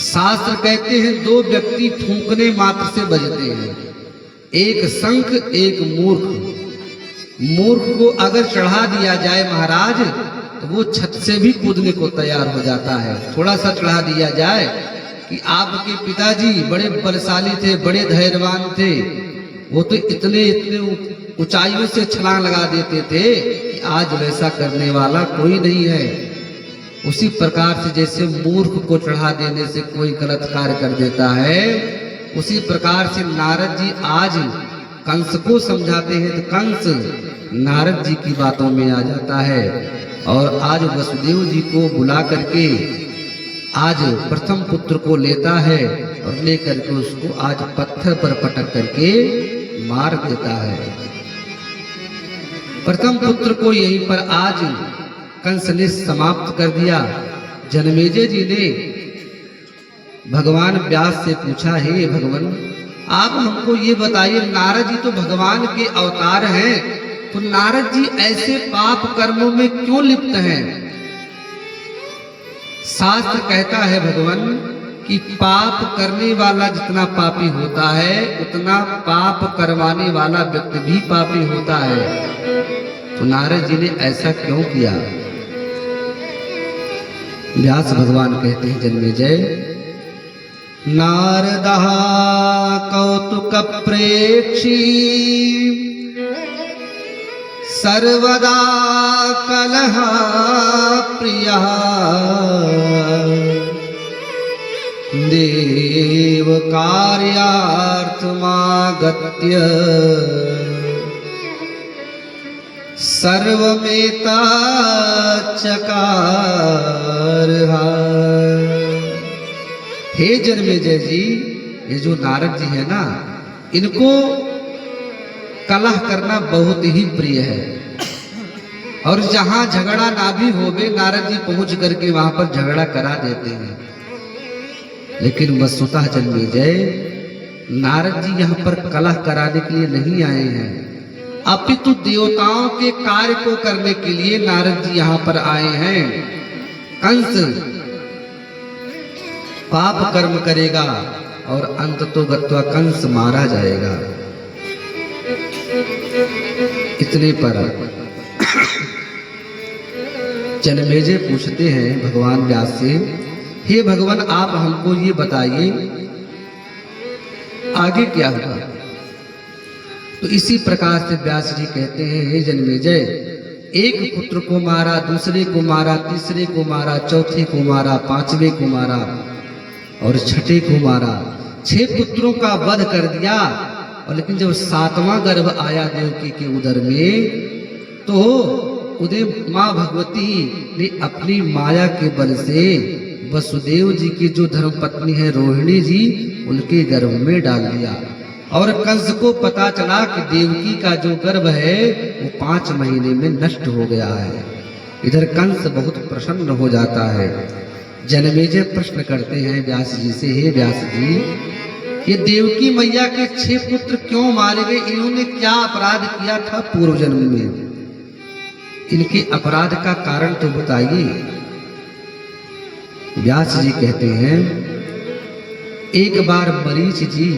शास्त्र कहते हैं 2 व्यक्ति फूंकने मात्र से बजते हैं, एक शंख एक मूर्ख। मूर्ख को अगर चढ़ा दिया जाए महाराज तो वो छत से भी कूदने को तैयार हो जाता है। थोड़ा सा चढ़ा दिया जाए कि आपके पिताजी बड़े बलशाली थे, बड़े धैर्यवान थे, वो तो इतने ऊंचाइयों से छलांग लगा देते थे कि आज वैसा करने वाला कोई नहीं है। उसी प्रकार से जैसे मूर्ख को चढ़ा देने से कोई गलत कार्य कर देता है, उसी प्रकार से नारद जी आज कंस को समझाते हैं तो कंस नारद जी की बातों में आ जाता है और आज वसुदेव जी को बुला करके आज प्रथम पुत्र को लेता है और लेकर के उसको आज पत्थर पर पटक करके मार देता है। प्रथम पुत्र को यहीं पर आज कंस ने समाप्त कर दिया। जन्मेजय जी ने भगवान व्यास से पूछा, हे भगवान आप हमको ये बताइए, नारद जी तो भगवान के अवतार हैं, तो नारद जी ऐसे पाप कर्मों में क्यों लिप्त हैं? शास्त्र कहता है भगवान कि पाप करने वाला जितना पापी होता है उतना पाप करवाने वाला व्यक्ति भी पापी होता है। तो नारद जी ने ऐसा क्यों किया? व्यास भगवान कहते हैं, जन्मेजय नारदः कौतुक प्रेक्षी सर्वदा कलह प्रियः देव कार्यार्थमागत्य सर्वमेतच्चकारः। हे जन्मेजय जी, ये जो नारद जी है ना, इनको कलह करना बहुत ही प्रिय है और जहां झगड़ा ना भी होवे नारद जी पहुंच करके वहां पर झगड़ा करा देते हैं। लेकिन वस्तुतः जन्मेजय नारद जी यहाँ पर कलह कराने के लिए नहीं आए हैं, अपितु देवताओं के कार्य को करने के लिए नारद जी यहाँ पर आए हैं। कंस पाप कर्म करेगा और अंततोगत्वा कंस मारा जाएगा। इतने पर जन्मेजय पूछते हैं भगवान व्यास से, हे भगवान आप हमको ये बताइए आगे क्या होगा? तो इसी प्रकार से व्यास जी कहते हैं, हे जन्मेजय एक पुत्र को मारा, दूसरे को मारा, तीसरे को मारा, चौथे को मारा, पांचवे को मारा और छठे को मारा। 6 पुत्रों का वध कर दिया। और लेकिन जब 7वां गर्भ आया देवकी के उदर में तो उदय माँ भगवती ने अपनी माया के बल से वसुदेव जी की जो धर्मपत्नी है रोहिणी जी उनके गर्भ में डाल दिया। और कंस को पता चला कि देवकी का जो गर्भ है वो 5 महीने में नष्ट हो गया है। इधर कंस बहुत प्रसन्न हो जाता है। जन्मेजय प्रश्न करते हैं व्यास जी से, हे व्यास जी ये देवकी मैया के 6 पुत्र क्यों मारे गए? इन्होंने क्या अपराध किया था पूर्व जन्म में? इनके अपराध का कारण तो बताइए। व्यास जी कहते हैं, एक बार मरीच जी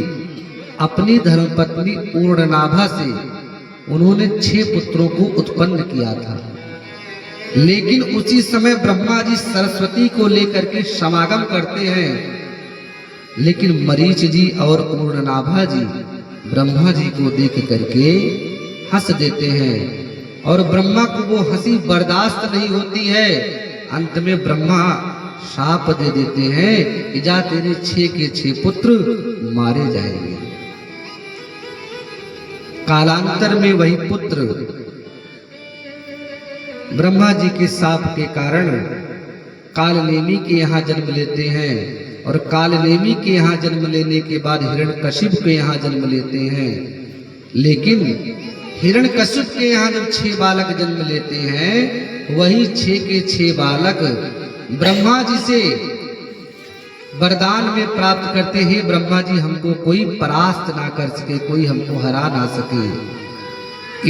अपनी धर्मपत्नी पूर्णनाभा से उन्होंने 6 पुत्रों को उत्पन्न किया था। लेकिन उसी समय ब्रह्मा जी सरस्वती को लेकर के समागम करते हैं। लेकिन मरीच जी और पूर्णनाभा जी ब्रह्मा जी को देख करके हंस देते हैं और ब्रह्मा को वो हंसी बर्दाश्त नहीं होती है। अंत में ब्रह्मा शाप दे देते हैं कि जा तेरे 6 के 6 पुत्र मारे जाएंगे। कालांतर में वही पुत्र ब्रह्मा जी के शाप के कारण कालनेमी के यहाँ जन्म लेते हैं और कालनेमी के यहाँ जन्म लेने के बाद हिरण्यकशिप के यहाँ जन्म लेते हैं। लेकिन हिरण्यकशिप के यहाँ जब 6 बालक जन्म लेते हैं वही 6 के 6 बालक ब्रह्मा जी से वरदान में प्राप्त करते हैं, ब्रह्मा जी हमको कोई परास्त ना कर सके, कोई हमको हरा ना सके।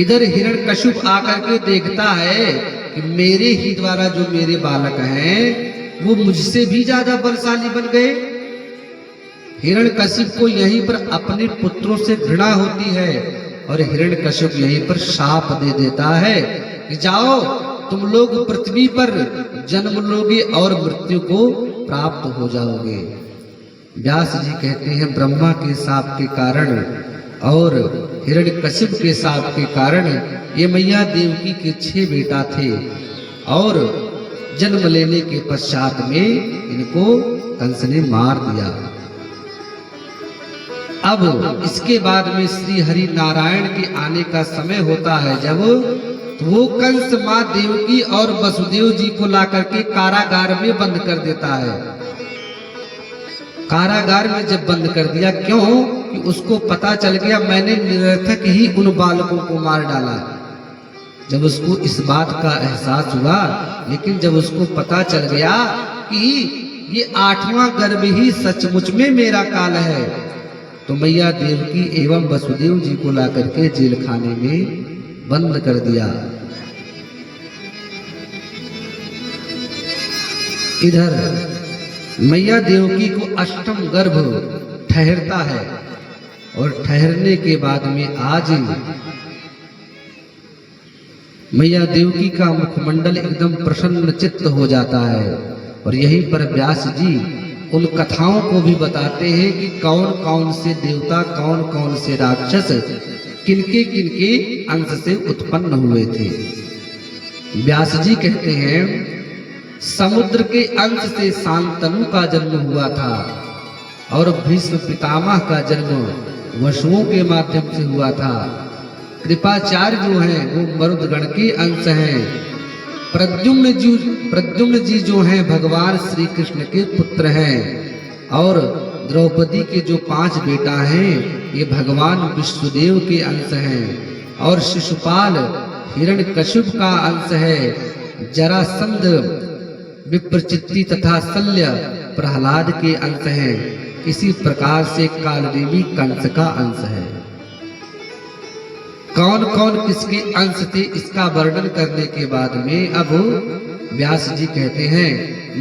इधर हिरण्यकशिप आकर के देखता है कि मेरे ही द्वारा जो मेरे बालक हैं वो मुझसे भी ज्यादा बलशाली बन गए। हिरण्यकशिप को यहीं पर अपने पुत्रों से घृणा होती है और हिरण्यकशिप यहीं पर शाप दे देता है कि जाओ तुम लोग पृथ्वी पर जन्म लोगे और मृत्यु को प्राप्त हो जाओगे। व्यास जी कहते हैं ब्रह्मा के शाप के कारण और हिरण्यकशिप के शाप के कारण ये मैया देवकी के 6 बेटा थे और जन्म लेने के पश्चात में इनको कंस ने मार दिया। अब इसके बाद में श्री हरि नारायण के आने का समय होता है जब वो कंस माँ देवकी और वसुदेव जी को ला करके कारागार में बंद कर देता है। कारागार में जब बंद कर दिया, क्यों कि उसको पता चल गया मैंने निरर्थक ही उन बालकों को मार डाला। जब उसको इस बात का एहसास हुआ, लेकिन जब उसको पता चल गया कि ये 8वां गर्भ ही सचमुच में मेरा काल है, तो मैया देवकी एवं वसुदेव जी को ला करके जेल खाने में बंद कर दिया। इधर मैया देवकी को अष्टम गर्भ ठहरता है और ठहरने के बाद में आज मैया देवकी का मुखमंडल एकदम प्रसन्न चित्त हो जाता है। और यहीं पर व्यास जी उन कथाओं को भी बताते हैं कि कौन कौन से देवता, कौन कौन से राक्षस किनके किनके अंश से उत्पन्न हुए थे। व्यास जी कहते हैं समुद्र के अंश से शांतनु का जन्म हुआ था और भीष्म पितामह का जन्म वसुओं के माध्यम से हुआ था। कृपाचार्य जो हैं वो मरुदगण के अंश हैं। प्रद्युम्न जी जो हैं भगवान श्री कृष्ण के पुत्र हैं। और द्रौपदी के जो 5 बेटा हैं ये भगवान विष्णुदेव के अंश हैं। और शिशुपाल हिरण्यकशिप का अंश है। जरासंध विप्रचित्ति तथा शल्य प्रहलाद के अंश हैं। इसी प्रकार से कालनेमी कंस का अंश है। कौन कौन किसके अंश थे इसका वर्णन करने के बाद में अब व्यास जी कहते हैं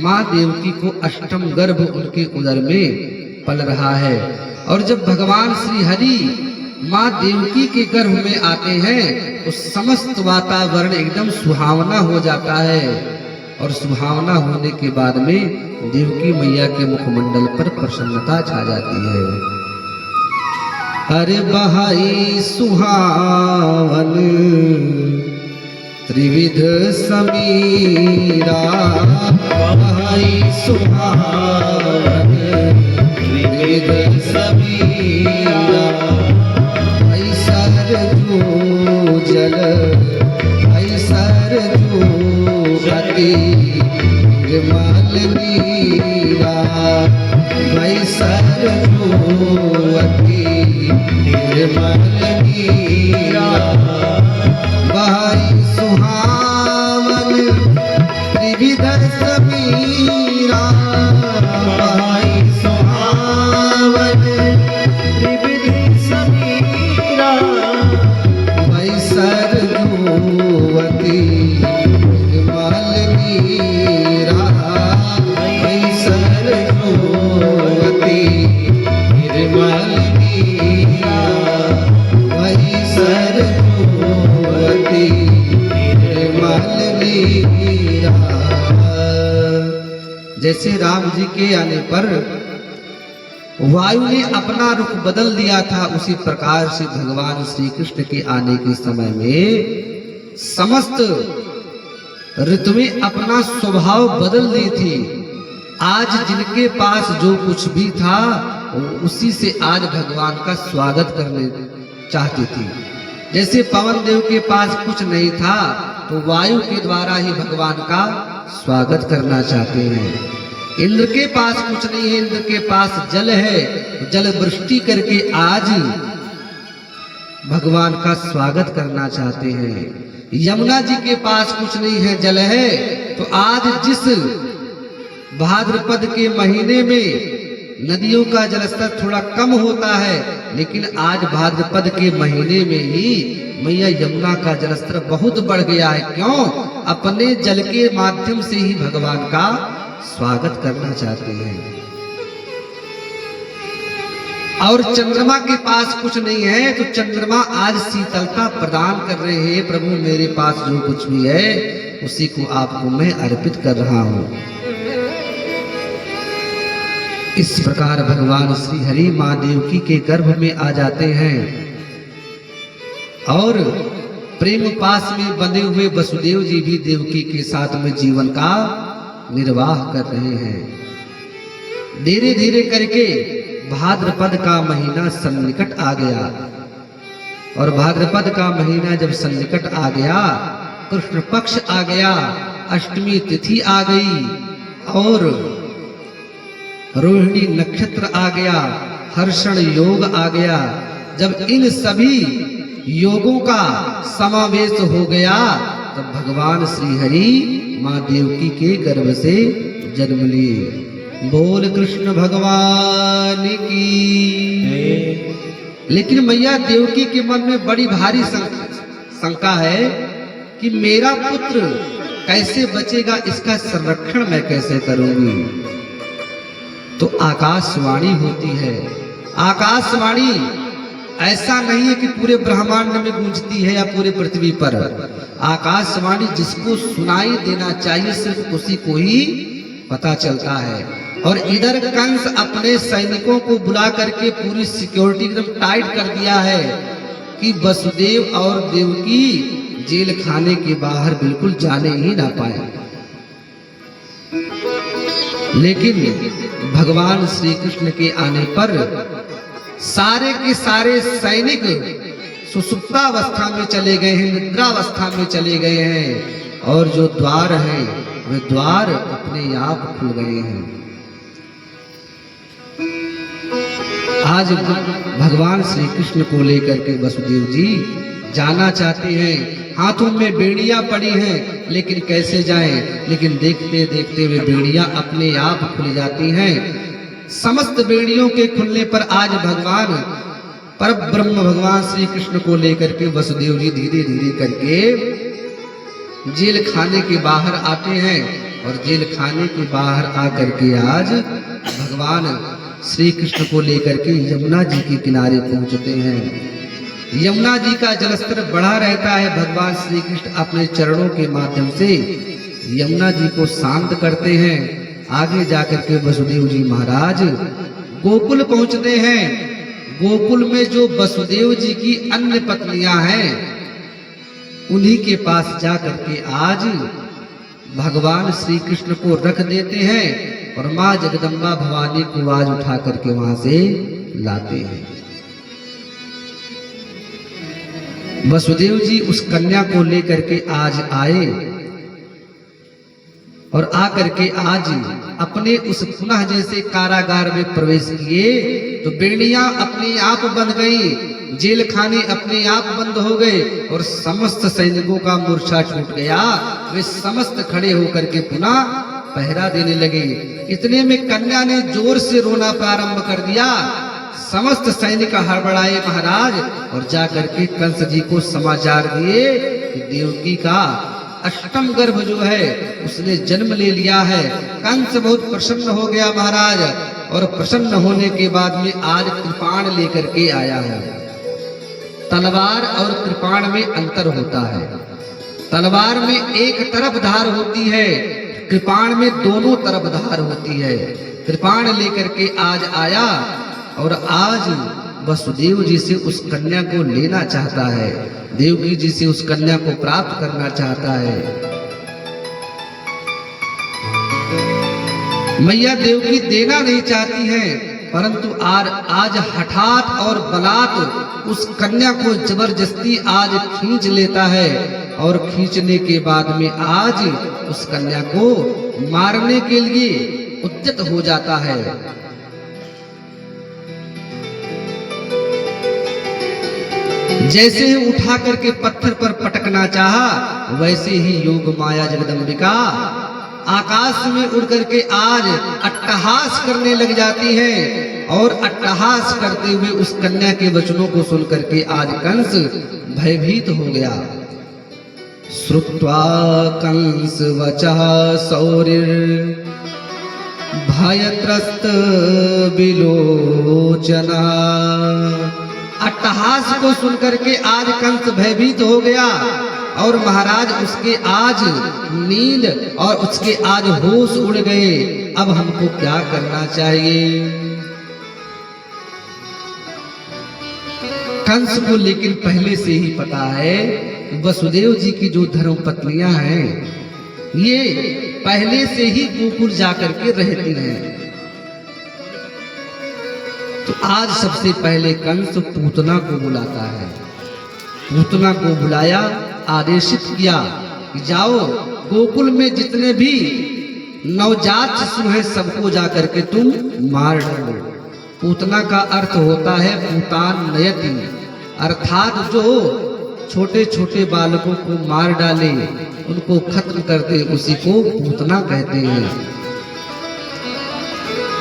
माँ देवकी को अष्टम गर्भ उनके उदर में पल रहा है। और जब भगवान श्री हरि माँ देवकी के गर्भ में आते हैं तो समस्त वातावरण एकदम सुहावना हो जाता है। और सुहावना होने के बाद में देवकी मैया के मुखमंडल पर प्रसन्नता छा जाती है। अरे बहाई सुहावन त्रिविध समीरा, बहाई सुहावन त्रिविध समीरा। ऐसर जो जल ऐसर जो अति निर्मल नीरा, ऐसर जो अति निर्मल नीरा। बहाई सुहावन त्रिविध समीरा, बहाई सुहावन त्रिविध समीरा। बैसर जुवती निर्मल नीरा, बैसर जुवती निर्मल नीरा, बैसर जुवती निर्मल नीरा। जैसे राम जी के आने पर वायु ने अपना रुख बदल दिया था, उसी प्रकार से भगवान श्री कृष्ण के आने के समय में समस्त ऋतुएं अपना स्वभाव बदल दी थी। आज जिनके पास जो कुछ भी था उसी से आज भगवान का स्वागत करने चाहती थी। जैसे पवन देव के पास कुछ नहीं था तो वायु के द्वारा ही भगवान का स्वागत करना चाहते हैं। इंद्र के पास कुछ नहीं है, इंद्र के पास जल है, जल वृष्टि करके आज भगवान का स्वागत करना चाहते हैं। यमुना जी के पास कुछ नहीं है, जल है, तो आज जिस भाद्रपद के महीने में नदियों का जलस्तर थोड़ा कम होता है, लेकिन आज भाद्रपद के महीने में ही मैया यमुना का जलस्तर बहुत बढ़ गया है। क्यों? अपने जल के माध्यम से ही भगवान का स्वागत करना चाहते हैं। और चंद्रमा के पास कुछ नहीं है तो चंद्रमा आज शीतलता प्रदान कर रहे हैं। प्रभु मेरे पास जो कुछ भी है उसी को आपको मैं अर्पित कर रहा हूं। इस प्रकार भगवान श्री हरि माँ देवकी के गर्भ में आ जाते हैं और प्रेम पास में बंधे हुए वसुदेव जी भी देवकी के साथ में जीवन का निर्वाह कर रहे हैं। धीरे धीरे करके भाद्रपद का महीना सन्निकट आ गया और भाद्रपद का महीना जब सन्निकट आ गया, कृष्ण पक्ष आ गया, अष्टमी तिथि आ गई और रोहिणी नक्षत्र आ गया, हर्षण योग आ गया। जब इन सभी योगों का समावेश हो गया तब भगवान श्री हरि माँ देवकी के गर्भ से जन्म लिए। बोल कृष्ण भगवान की। लेकिन मैया देवकी के मन में बड़ी भारी शंका है कि मेरा पुत्र कैसे बचेगा, इसका संरक्षण मैं कैसे करूंगी। तो आकाशवाणी होती है। आकाशवाणी ऐसा नहीं है कि पूरे ब्रह्मांड में गूंजती है या पूरे पृथ्वी पर। आकाशवाणी जिसको सुनाई देना चाहिए सिर्फ उसी को ही पता चलता है। और इधर कंस अपने सैनिकों को बुला करके पूरी सिक्योरिटी एकदम टाइट कर दिया है कि वसुदेव और देवकी जेल खाने के बाहर बिल्कुल जाने ही ना पाए। लेकिन भगवान श्री कृष्ण के आने पर सारे के सारे सैनिक सुसुप्तावस्था में चले गए हैं, निद्रावस्था में चले गए हैं, और जो द्वार हैं वे द्वार अपने आप खुल गए हैं। आज भगवान श्री कृष्ण को लेकर के वसुदेव जी जाना चाहते हैं। हाथों में बेड़ियां पड़ी हैं, लेकिन कैसे जाएं? लेकिन देखते देखते वे बेड़ियां अपने आप खुल जाती हैं। समस्त बेड़ियों के खुलने पर आज भगवान परब्रह्म भगवान श्री कृष्ण को लेकर के वसुदेव जी धीरे धीरे करके जेल खाने के बाहर आते हैं। और जेल खाने के बाहर आकर के आज भगवान श्री कृष्ण को लेकर के यमुना जी के किनारे पहुंचते हैं। यमुना जी का जलस्तर बढ़ा रहता है। भगवान श्री कृष्ण अपने चरणों के माध्यम से यमुना जी को शांत करते हैं। आगे जाकर के वसुदेव जी महाराज गोकुल पहुंचते हैं। गोकुल में जो वसुदेव जी की अन्य पत्नियां हैं उन्हीं के पास जाकर के आज भगवान श्री कृष्ण को रख देते हैं और माँ जगदम्बा भवानी को आज उठा करके वहां से लाते हैं। वसुदेव जी उस कन्या को लेकर के आज आए और आकर के आज अपने उस पुनः जैसे कारागार में प्रवेश किए तो बेड़ियां अपने आप बंद गई, जेल खाने अपने आप बंद हो गए और समस्त सैनिकों का मूर्छा छूट गया। वे समस्त खड़े होकर के पुनः पहरा देने लगे। इतने में कन्या ने जोर से रोना प्रारंभ कर दिया। समस्त सैनिक हड़बड़ाए महाराज और जाकर के कंस जी को समाचार दिए कि देवकी का अष्टम गर्भ जो है उसने जन्म ले लिया है। कंस बहुत प्रसन्न हो गया महाराज, और प्रसन्न होने के बाद में आज कृपाण लेकर के आया है। तलवार और कृपाण में अंतर होता है। तलवार में एक तरफ धार होती है, कृपाण में दोनों तरफ धार होती है। कृपाण लेकर के आज आया और आज वसुदेव जी से उस कन्या को लेना चाहता है, देवकी जी से उस कन्या को प्राप्त करना चाहता है। मैया देवकी देना नहीं चाहती है, परंतु आज हठात और बलात् उस कन्या को जबरदस्ती आज खींच लेता है और खींचने के बाद में आज उस कन्या को मारने के लिए उद्यत हो जाता है। जैसे ही उठा करके पत्थर पर पटकना चाहा, वैसे ही योग माया जगदम्बिका आकाश में उड़ करके आज अट्टहास करने लग जाती है। और अट्टहास करते हुए उस कन्या के वचनों को सुन करके आज कंस भयभीत हो गया। श्रुत्वा कंस वचः सौरिर भयत्रस्त विलोचना। अट्टहास को सुनकर के आज कंस भयभीत हो गया और महाराज उसके आज नींद और उसके आज होश उड़ गए। अब हमको क्या करना चाहिए? कंस को लेकिन पहले से ही पता है कि वसुदेव जी की जो धर्म पत्नियां हैं ये पहले से ही गोकुल जाकर के रहती हैं। तो आज सबसे पहले कंस पूतना को बुलाता है। पूतना को बुलाया, आदेशित किया कि जाओ गोकुल में जितने भी नवजात शिशु है, सबको जाकर के तुम मार डालो। पूतना का अर्थ होता है पूतान नयति, अर्थात जो छोटे छोटे बालकों को मार डाले, उनको खत्म कर दे, उसी को पूतना कहते हैं।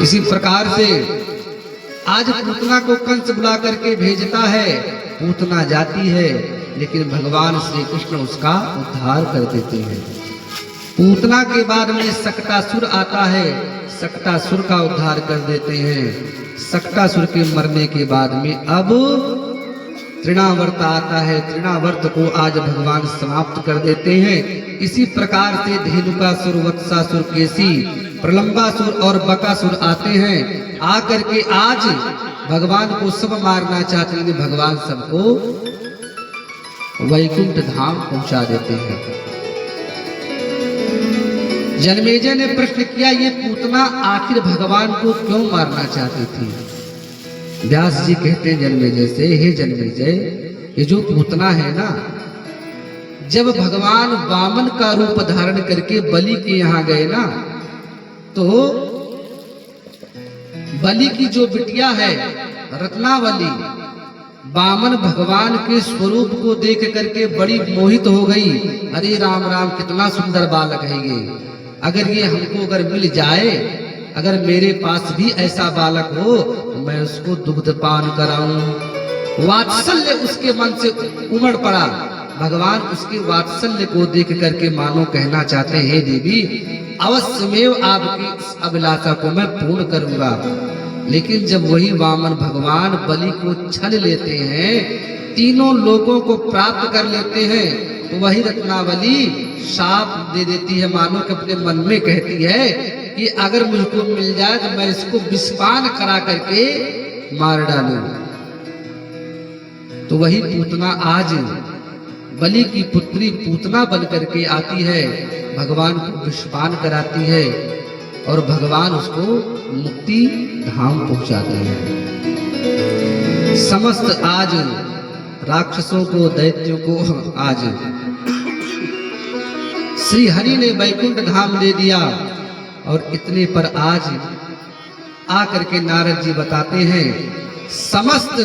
इसी प्रकार से आज पूतना को कंस बुला करके भेजता है, पूतना जाती है, लेकिन भगवान श्री कृष्ण उसका उद्धार कर देते हैं। पूतना के बाद में सक्टासुर आता है, सक्टासुर का उद्धार कर देते हैं। सक्टासुर के मरने के बाद में अब तृणावर्त आता है, तृणावर्त को आज भगवान समाप्त कर देते हैं। इसी प्रकार से धेनुकासुर, वत्सासुर, केसी, प्रलंबासुर और बकासुर आते हैं। आकर के आज भगवान को सब मारना चाहते हैं, भगवान सबको वैकुंठ धाम पहुंचा देते हैं। जन्मेजय ने प्रश्न किया, ये पूतना आखिर भगवान को क्यों मारना चाहती थी? व्यास जी कहते हैं जन्मेजय से, हे जन्मेजय, ये जो पूतना है ना, जब भगवान वामन का रूप धारण करके बलि के यहाँ गए ना, तो बलि की जो बिटिया है रत्नावली, वामन भगवान के स्वरूप को देख करके बड़ी मोहित हो गई। अरे राम राम, कितना सुंदर बालक है ये, अगर ये हमको अगर मिल जाए, अगर मेरे पास भी ऐसा बालक हो तो मैं उसको दुग्ध पान कराऊं। वात्सल्य उसके मन से उमड़ पड़ा। भगवान उसके वात्सल्य को देख करके मानो कहना चाहते हैं, हे देवी, अवश्यमेव आपकी इस अभिलाषा को मैं पूर्ण करूंगा। लेकिन जब वही वामन भगवान बलि को छल लेते हैं, तीनों लोगों को प्राप्त कर लेते हैं, तो वही रत्नावली शाप दे देती है, मानो कि अपने मन में कहती है कि अगर मुझको मिल जाए तो मैं इसको विषपान करा करके मार डालूं। तो वही पूतना आज बलि की पुत्री पूतना बन करके आती है, भगवान को विषपान कराती है और भगवान उसको मुक्ति धाम पहुंचाते हैं। समस्त आज राक्षसों को, दैत्यों को आज श्री हरि ने वैकुंठ धाम दे दिया। और इतने पर आज आकर के नारद जी बताते हैं, समस्त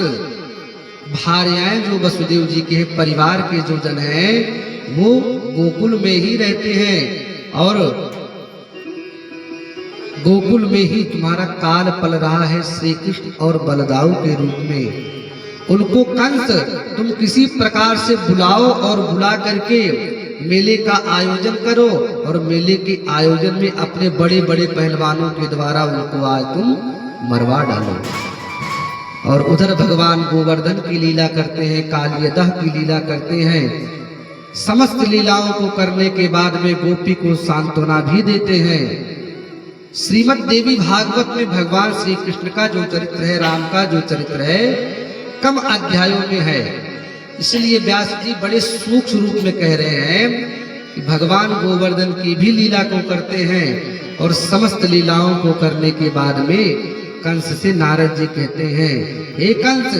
भार्याएं जो वसुदेव जी के परिवार के जो जन हैं, वो गोकुल में ही रहते हैं और गोकुल में ही तुम्हारा काल पल रहा है श्री कृष्ण और बलदाऊ के रूप में। उनको कंस तुम किसी प्रकार से बुलाओ और बुला करके मेले का आयोजन करो और मेले के आयोजन में अपने बड़े बड़े पहलवानों के द्वारा उनको आज तुम मरवा डालो। और उधर भगवान गोवर्धन की लीला करते हैं, कालियदह की लीला करते हैं। समस्त लीलाओं को करने के बाद में गोपी को सांत्वना भी देते हैं। श्रीमद् देवी भागवत में भगवान श्री कृष्ण का जो चरित्र है, राम का जो चरित्र है, कम अध्यायों में है। इसलिए व्यास जी बड़े सूक्ष्म रूप में कह रहे हैं कि भगवान गोवर्धन की भी लीला को करते हैं और समस्त लीलाओं को करने के बाद में कंस से नारद जी कहते हैं, हे कंस,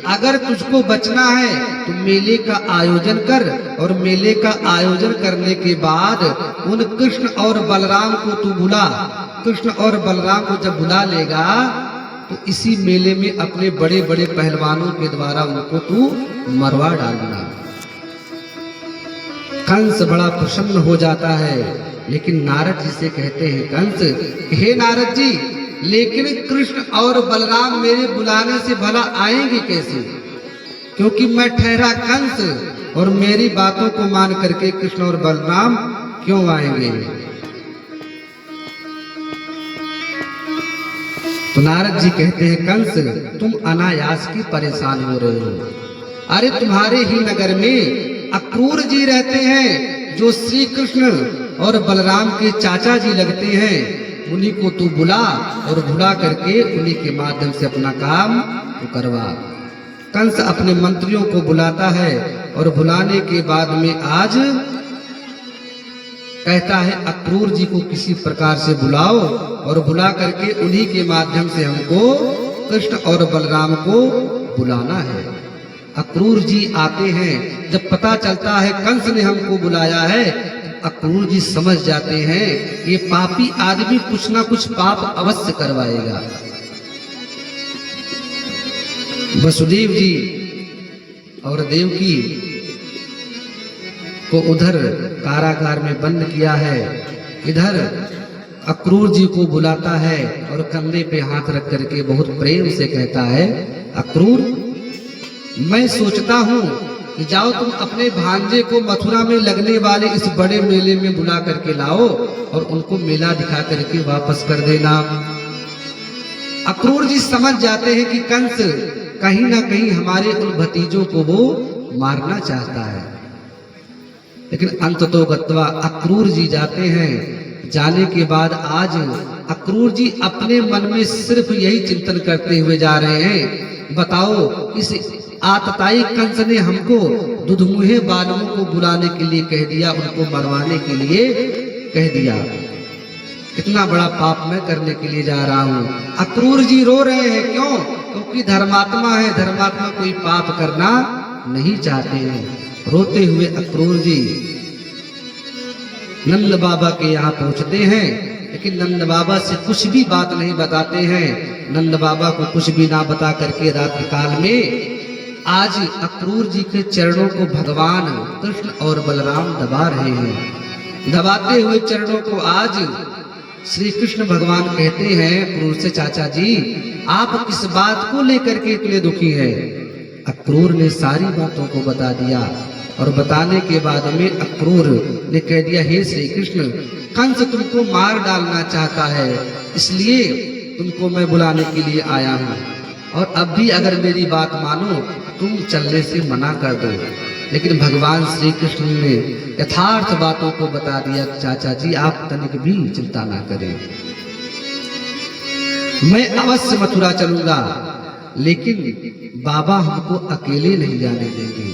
अगर तुझको बचना है तो मेले का आयोजन कर और मेले का आयोजन करने के बाद उन कृष्ण और बलराम को तू बुला। कृष्ण और बलराम को जब बुला लेगा तो इसी मेले में अपने बड़े बड़े पहलवानों के द्वारा उनको तू मरवा डालना। कंस बड़ा प्रसन्न हो जाता है, लेकिन नारद जी से कहते हैं, कंस, हे नारद जी, लेकिन कृष्ण और बलराम मेरे बुलाने से भला आएंगे कैसे? क्योंकि मैं ठहरा कंस और मेरी बातों को मान करके कृष्ण और बलराम क्यों आएंगे? तो नारद जी कहते हैं, कंस, तुम अनायास की परेशान हो रहे हो। अरे तुम्हारे ही नगर में अक्रूर जी रहते हैं, जो श्री कृष्ण और बलराम के चाचा जी लगते हैं। उन्हीं को तू बुला और बुला करके उन्हीं के माध्यम से अपना काम तू करवा। कंस अपने मंत्रियों को बुलाता है और बुलाने के बाद में आज कहता है, अक्रूर जी को किसी प्रकार से बुलाओ और बुला करके उन्हीं के माध्यम से हमको कृष्ण और बलराम को बुलाना है। अक्रूर जी आते हैं। जब पता चलता है कंस ने हमको बुलाया है, अक्रूर जी समझ जाते हैं ये पापी आदमी कुछ ना कुछ पाप अवश्य करवाएगा। वसुदेव जी और देवकी को उधर कारागार में बंद किया है, इधर अक्रूर जी को बुलाता है और कंधे पे हाथ रख करके बहुत प्रेम से कहता है, अक्रूर मैं सोचता हूँ कि जाओ तुम अपने भांजे को मथुरा में लगने वाले इस बड़े मेले में बुला करके लाओ और उनको मेला दिखा करके वापस कर देना। अक्रूर जी समझ जाते हैं कि कंस कहीं ना कहीं हमारे उन भतीजों को वो मारना चाहता है, लेकिन अंततो गत्वा अक्रूर जी जाते हैं। जाने के बाद आज अक्रूर जी अपने मन में सिर्फ यही चिंतन करते हुए जा रहे हैं, बताओ इस आतताई कंस ने हमको दुधमुहे बालकों को बुलाने के लिए कह दिया, उनको मरवाने के लिए कह दिया, कितना बड़ा पाप मैं करने के लिए जा रहा हूँ। अक्रूर जी रो रहे हैं, क्यों? क्योंकि धर्मात्मा है, धर्मात्मा कोई पाप करना नहीं चाहते हैं। रोते हुए अक्रूर जी नंद बाबा के यहाँ पहुंचते हैं, लेकिन नंद बाबा से कुछ भी बात नहीं बताते हैं। नंद बाबा को कुछ भी ना बता करके रात्रि काल में आज अक्रूर जी के चरणों को भगवान कृष्ण और बलराम दबा रहे हैं। दबाते हुए चरणों को आज श्री कृष्ण भगवान कहते हैं अक्रूर से, चाचा जी आप किस बात को लेकर के इतने दुखी हैं? अक्रूर ने सारी बातों को बता दिया और बताने के बाद में अक्रूर ने कह दिया, हे श्री कृष्ण कंस तुमको मार डालना चाहता है, इसलिए तुमको मैं बुलाने के लिए आया हूँ, और अब भी अगर मेरी बात मानो तुम चलने से मना कर दो। लेकिन भगवान श्री कृष्ण ने यथार्थ बातों को बता दिया, चाचा जी आप तनिक भी चिंता ना करें, मैं अवश्य मथुरा चलूंगा, लेकिन बाबा हमको अकेले नहीं जाने देंगे।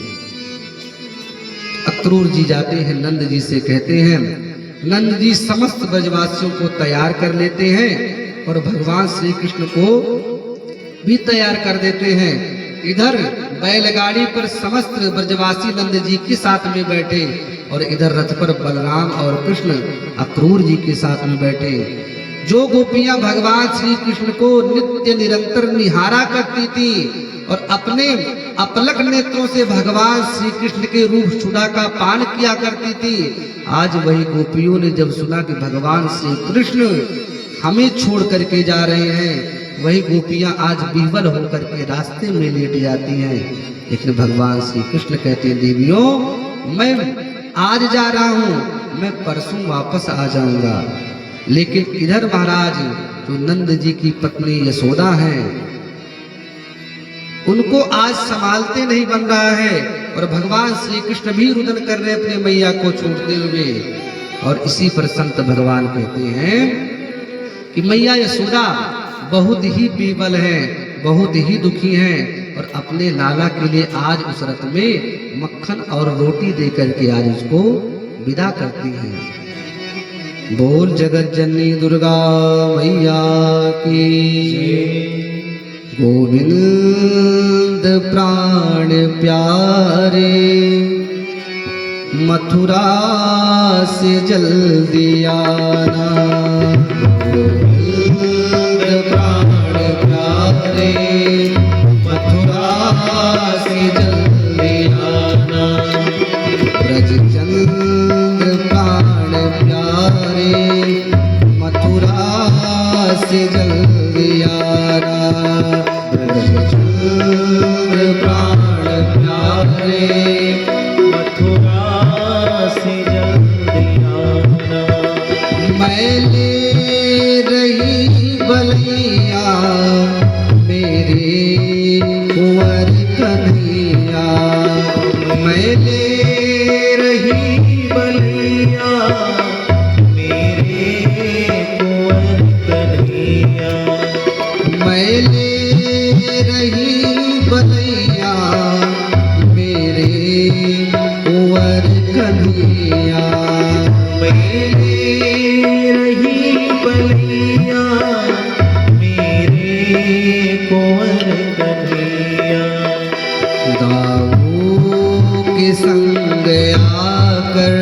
अक्रूर जी जाते हैं नंद जी से कहते हैं, नंद जी समस्त ब्रजवासियों को तैयार कर लेते हैं और भगवान श्री कृष्ण को भी तैयार कर देते हैं। इधर बैलगाड़ी पर समस्त ब्रजवासी नंद जी के साथ में बैठे और इधर रथ पर बलराम और कृष्ण अक्रूर जी के साथ में बैठे। जो गोपियां भगवान श्री कृष्ण को नित्य निरंतर निहारा करती थी और अपने अपलक नेत्रों से भगवान श्री कृष्ण के रूप सुधा का पान किया करती थी, आज वही गोपियों ने जब सुना कि भगवान श्री कृष्ण हमें छोड़ करके जा रहे हैं, वही गोपियां आज विह्वल होकर के रास्ते में लेट जाती हैं। लेकिन भगवान श्री कृष्ण कहते हैं, देवियों मैं आज जा रहा हूँ, मैं परसों वापस आ जाऊंगा। लेकिन इधर महाराज जो नंद जी की पत्नी यशोदा है, उनको आज संभालते नहीं बन रहा है और भगवान श्री कृष्ण भी रुदन कर रहे अपने मैया को छोड़ते हुए। और इसी पर संत भगवान कहते हैं कि मैया यशोदा बहुत ही बीबल है, बहुत ही दुखी है और अपने लाला के लिए आज उस रथ में मक्खन और रोटी देकर के आज उसको विदा करती हैं। बोल जगत जननी दुर्गा मैया की, गोविंद प्राण प्यारे, मथुरा से जल्दी आना, गोविंद प्राण प्यारे, मथुरा से जल्दी आना, ब्रजचंद्र प्राण प्यारे, मथुरा से जल्दी आना, ब्रजचंद्र प्राण प्यारे, मथुरा से जल्दी आना। मैं ले रही बलिया मेरे कुंवर कन्हैया, मैं ले रही बलिया मेरे कुंवर कन्हैया, मैं ले रही बलिया मेरे कुंवर कन्हैया, मैं ले रही बलिया मेरे कुंवर कन्हैया। दाऊ के संग आकर,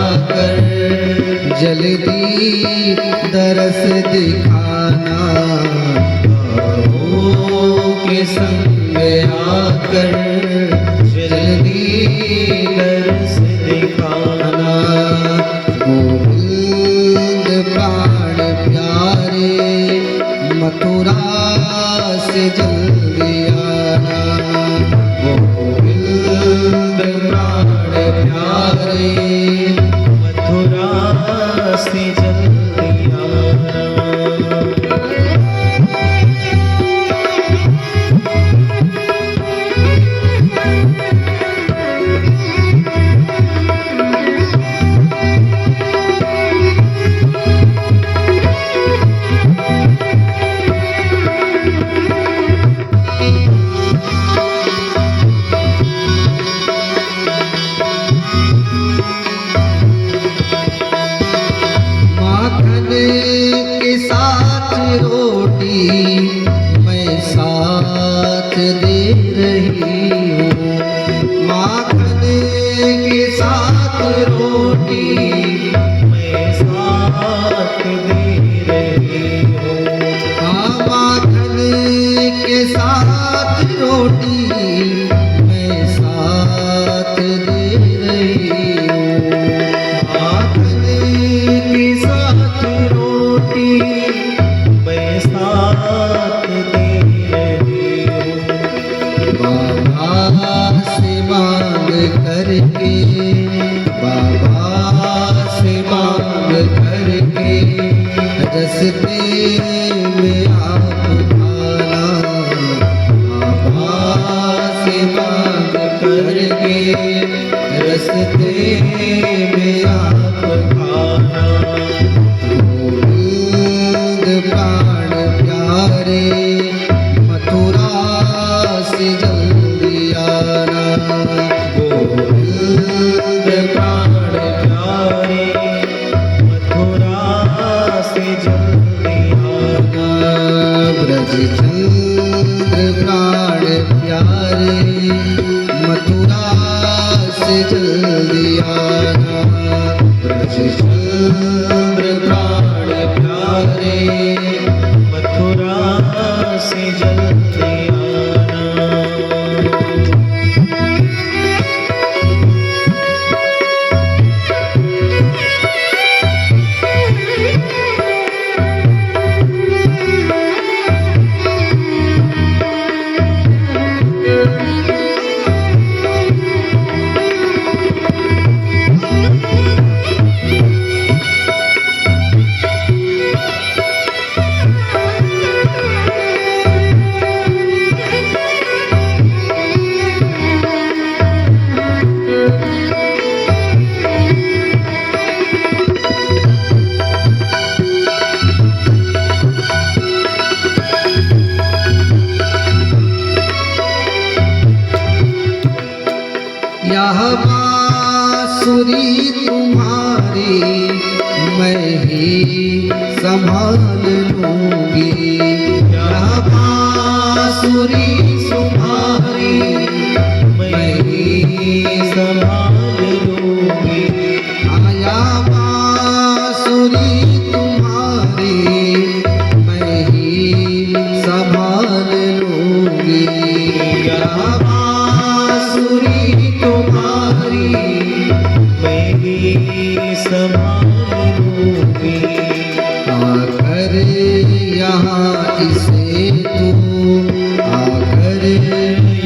आकर जल्दी दरस दिखाना, बाहों के संग आकर जल्दी दरस दिखाना। गोविंद प्राण प्यारे मथुरा से जल्दी आना, गोविंद प्राण प्यारे मथुरा से जल्दी आना। माखन के साथ रोटी मैं साथ दे रही हूँ, माखन के साथ रोटी मैं साथ दे रही हूँ। हाँ, माखन के साथ रोटी मैं साथ दे रही हूँ, माखन के साथ रोटी मैं साथ दे रही हूँ। बाबा से मांग करके, बाबा से मांग करके रस्ते में आप खाना, बाबा से मांग करके रस्ते में आप खाना। गोविंद प्राण प्यारे मथुरा से जल्दी आना, गोविंद प्राण प्यारे मथुरा से जल्दी आना। ब्रज चंद्र प्राण प्यारे मथुरा से जल्दी आना, ब्रज चंद्र प्राण प्यारे मथुरा से जल्दी आना। यह बांसुरी तुम्हारी मैं ही संभाल लूंगी, यह बांसुरी तुम्हारी मैं ही संभाल लूंगी। आया बांसुरी तुम्हारी मैं ही संभाल लूंगी, यह बांसुरी तुम्हारी मैं ही संभाल लूंगी। आकर यहाँ इसे तू, आकर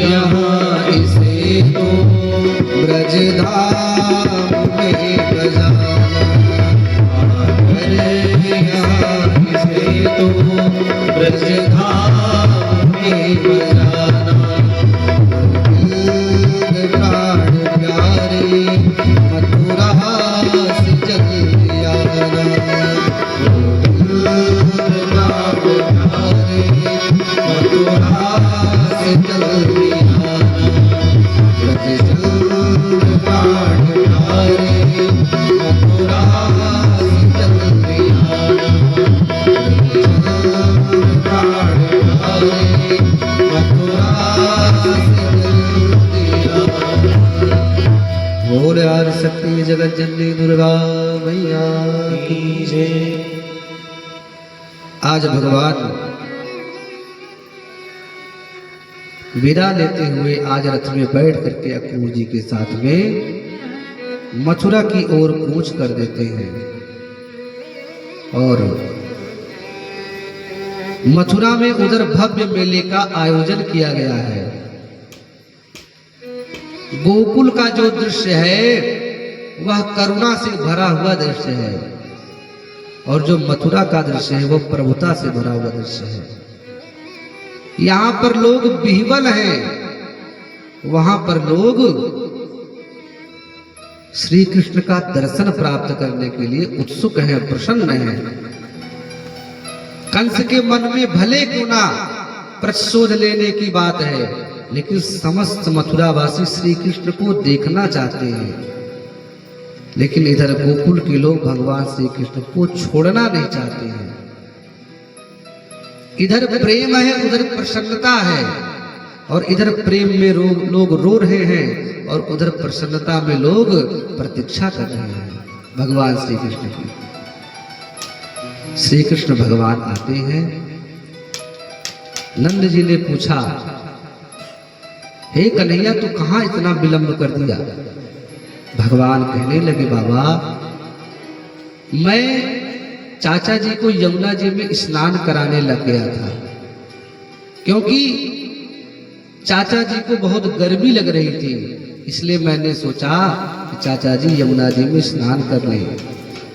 यहाँ इसे तू ब्रजधाम में बजाना, आकर यहाँ इसे तू ब्रजधाम में बजाना। गोविंद प्राण प्यारे मथुरा से जल्दी आना, गोविंद प्राण प्यारे मथुरा से जल्दी आना, ब्रज चंद्र प्राण प्यारे मथुरा से जल्दी आना, ब्रज चंद्र प्राण प्यारे मथुरा से जल्दी आना। बोल यार शक्ति जगत जननी दुर्गा मैया की जय। आज भगवान विदा लेते हुए आज रथ में बैठ करके अक्रूर जी के साथ में मथुरा की ओर कूच कर देते हैं और मथुरा में उधर भव्य मेले का आयोजन किया गया है। गोकुल का जो दृश्य है वह करुणा से भरा हुआ दृश्य है और जो मथुरा का दृश्य है वह प्रभुता से भरा हुआ दृश्य है। यहां पर लोग विह्वल हैं, वहां पर लोग श्री कृष्ण का दर्शन प्राप्त करने के लिए उत्सुक हैं, प्रसन्न हैं। कंस के मन में भले क्यों ना प्रतिशोध लेने की बात है, लेकिन समस्त मथुरावासी श्री कृष्ण को देखना चाहते हैं। लेकिन इधर गोकुल के लोग भगवान श्री कृष्ण को छोड़ना नहीं चाहते हैं। इधर प्रेम है, उधर प्रसन्नता है, और इधर प्रेम में लोग रो रहे हैं और उधर प्रसन्नता में लोग प्रतीक्षा कर रहे हैं भगवान श्री कृष्ण की। श्री कृष्ण भगवान आते हैं। नंद जी ने पूछा, हे कन्हैया तू कहां इतना विलंब कर दिया? भगवान कहने लगे, बाबा मैं चाचा जी को यमुना जी में स्नान कराने लग गया था, क्योंकि चाचा जी को बहुत गर्मी लग रही थी, इसलिए मैंने सोचा कि चाचा जी यमुना जी में स्नान कर लें,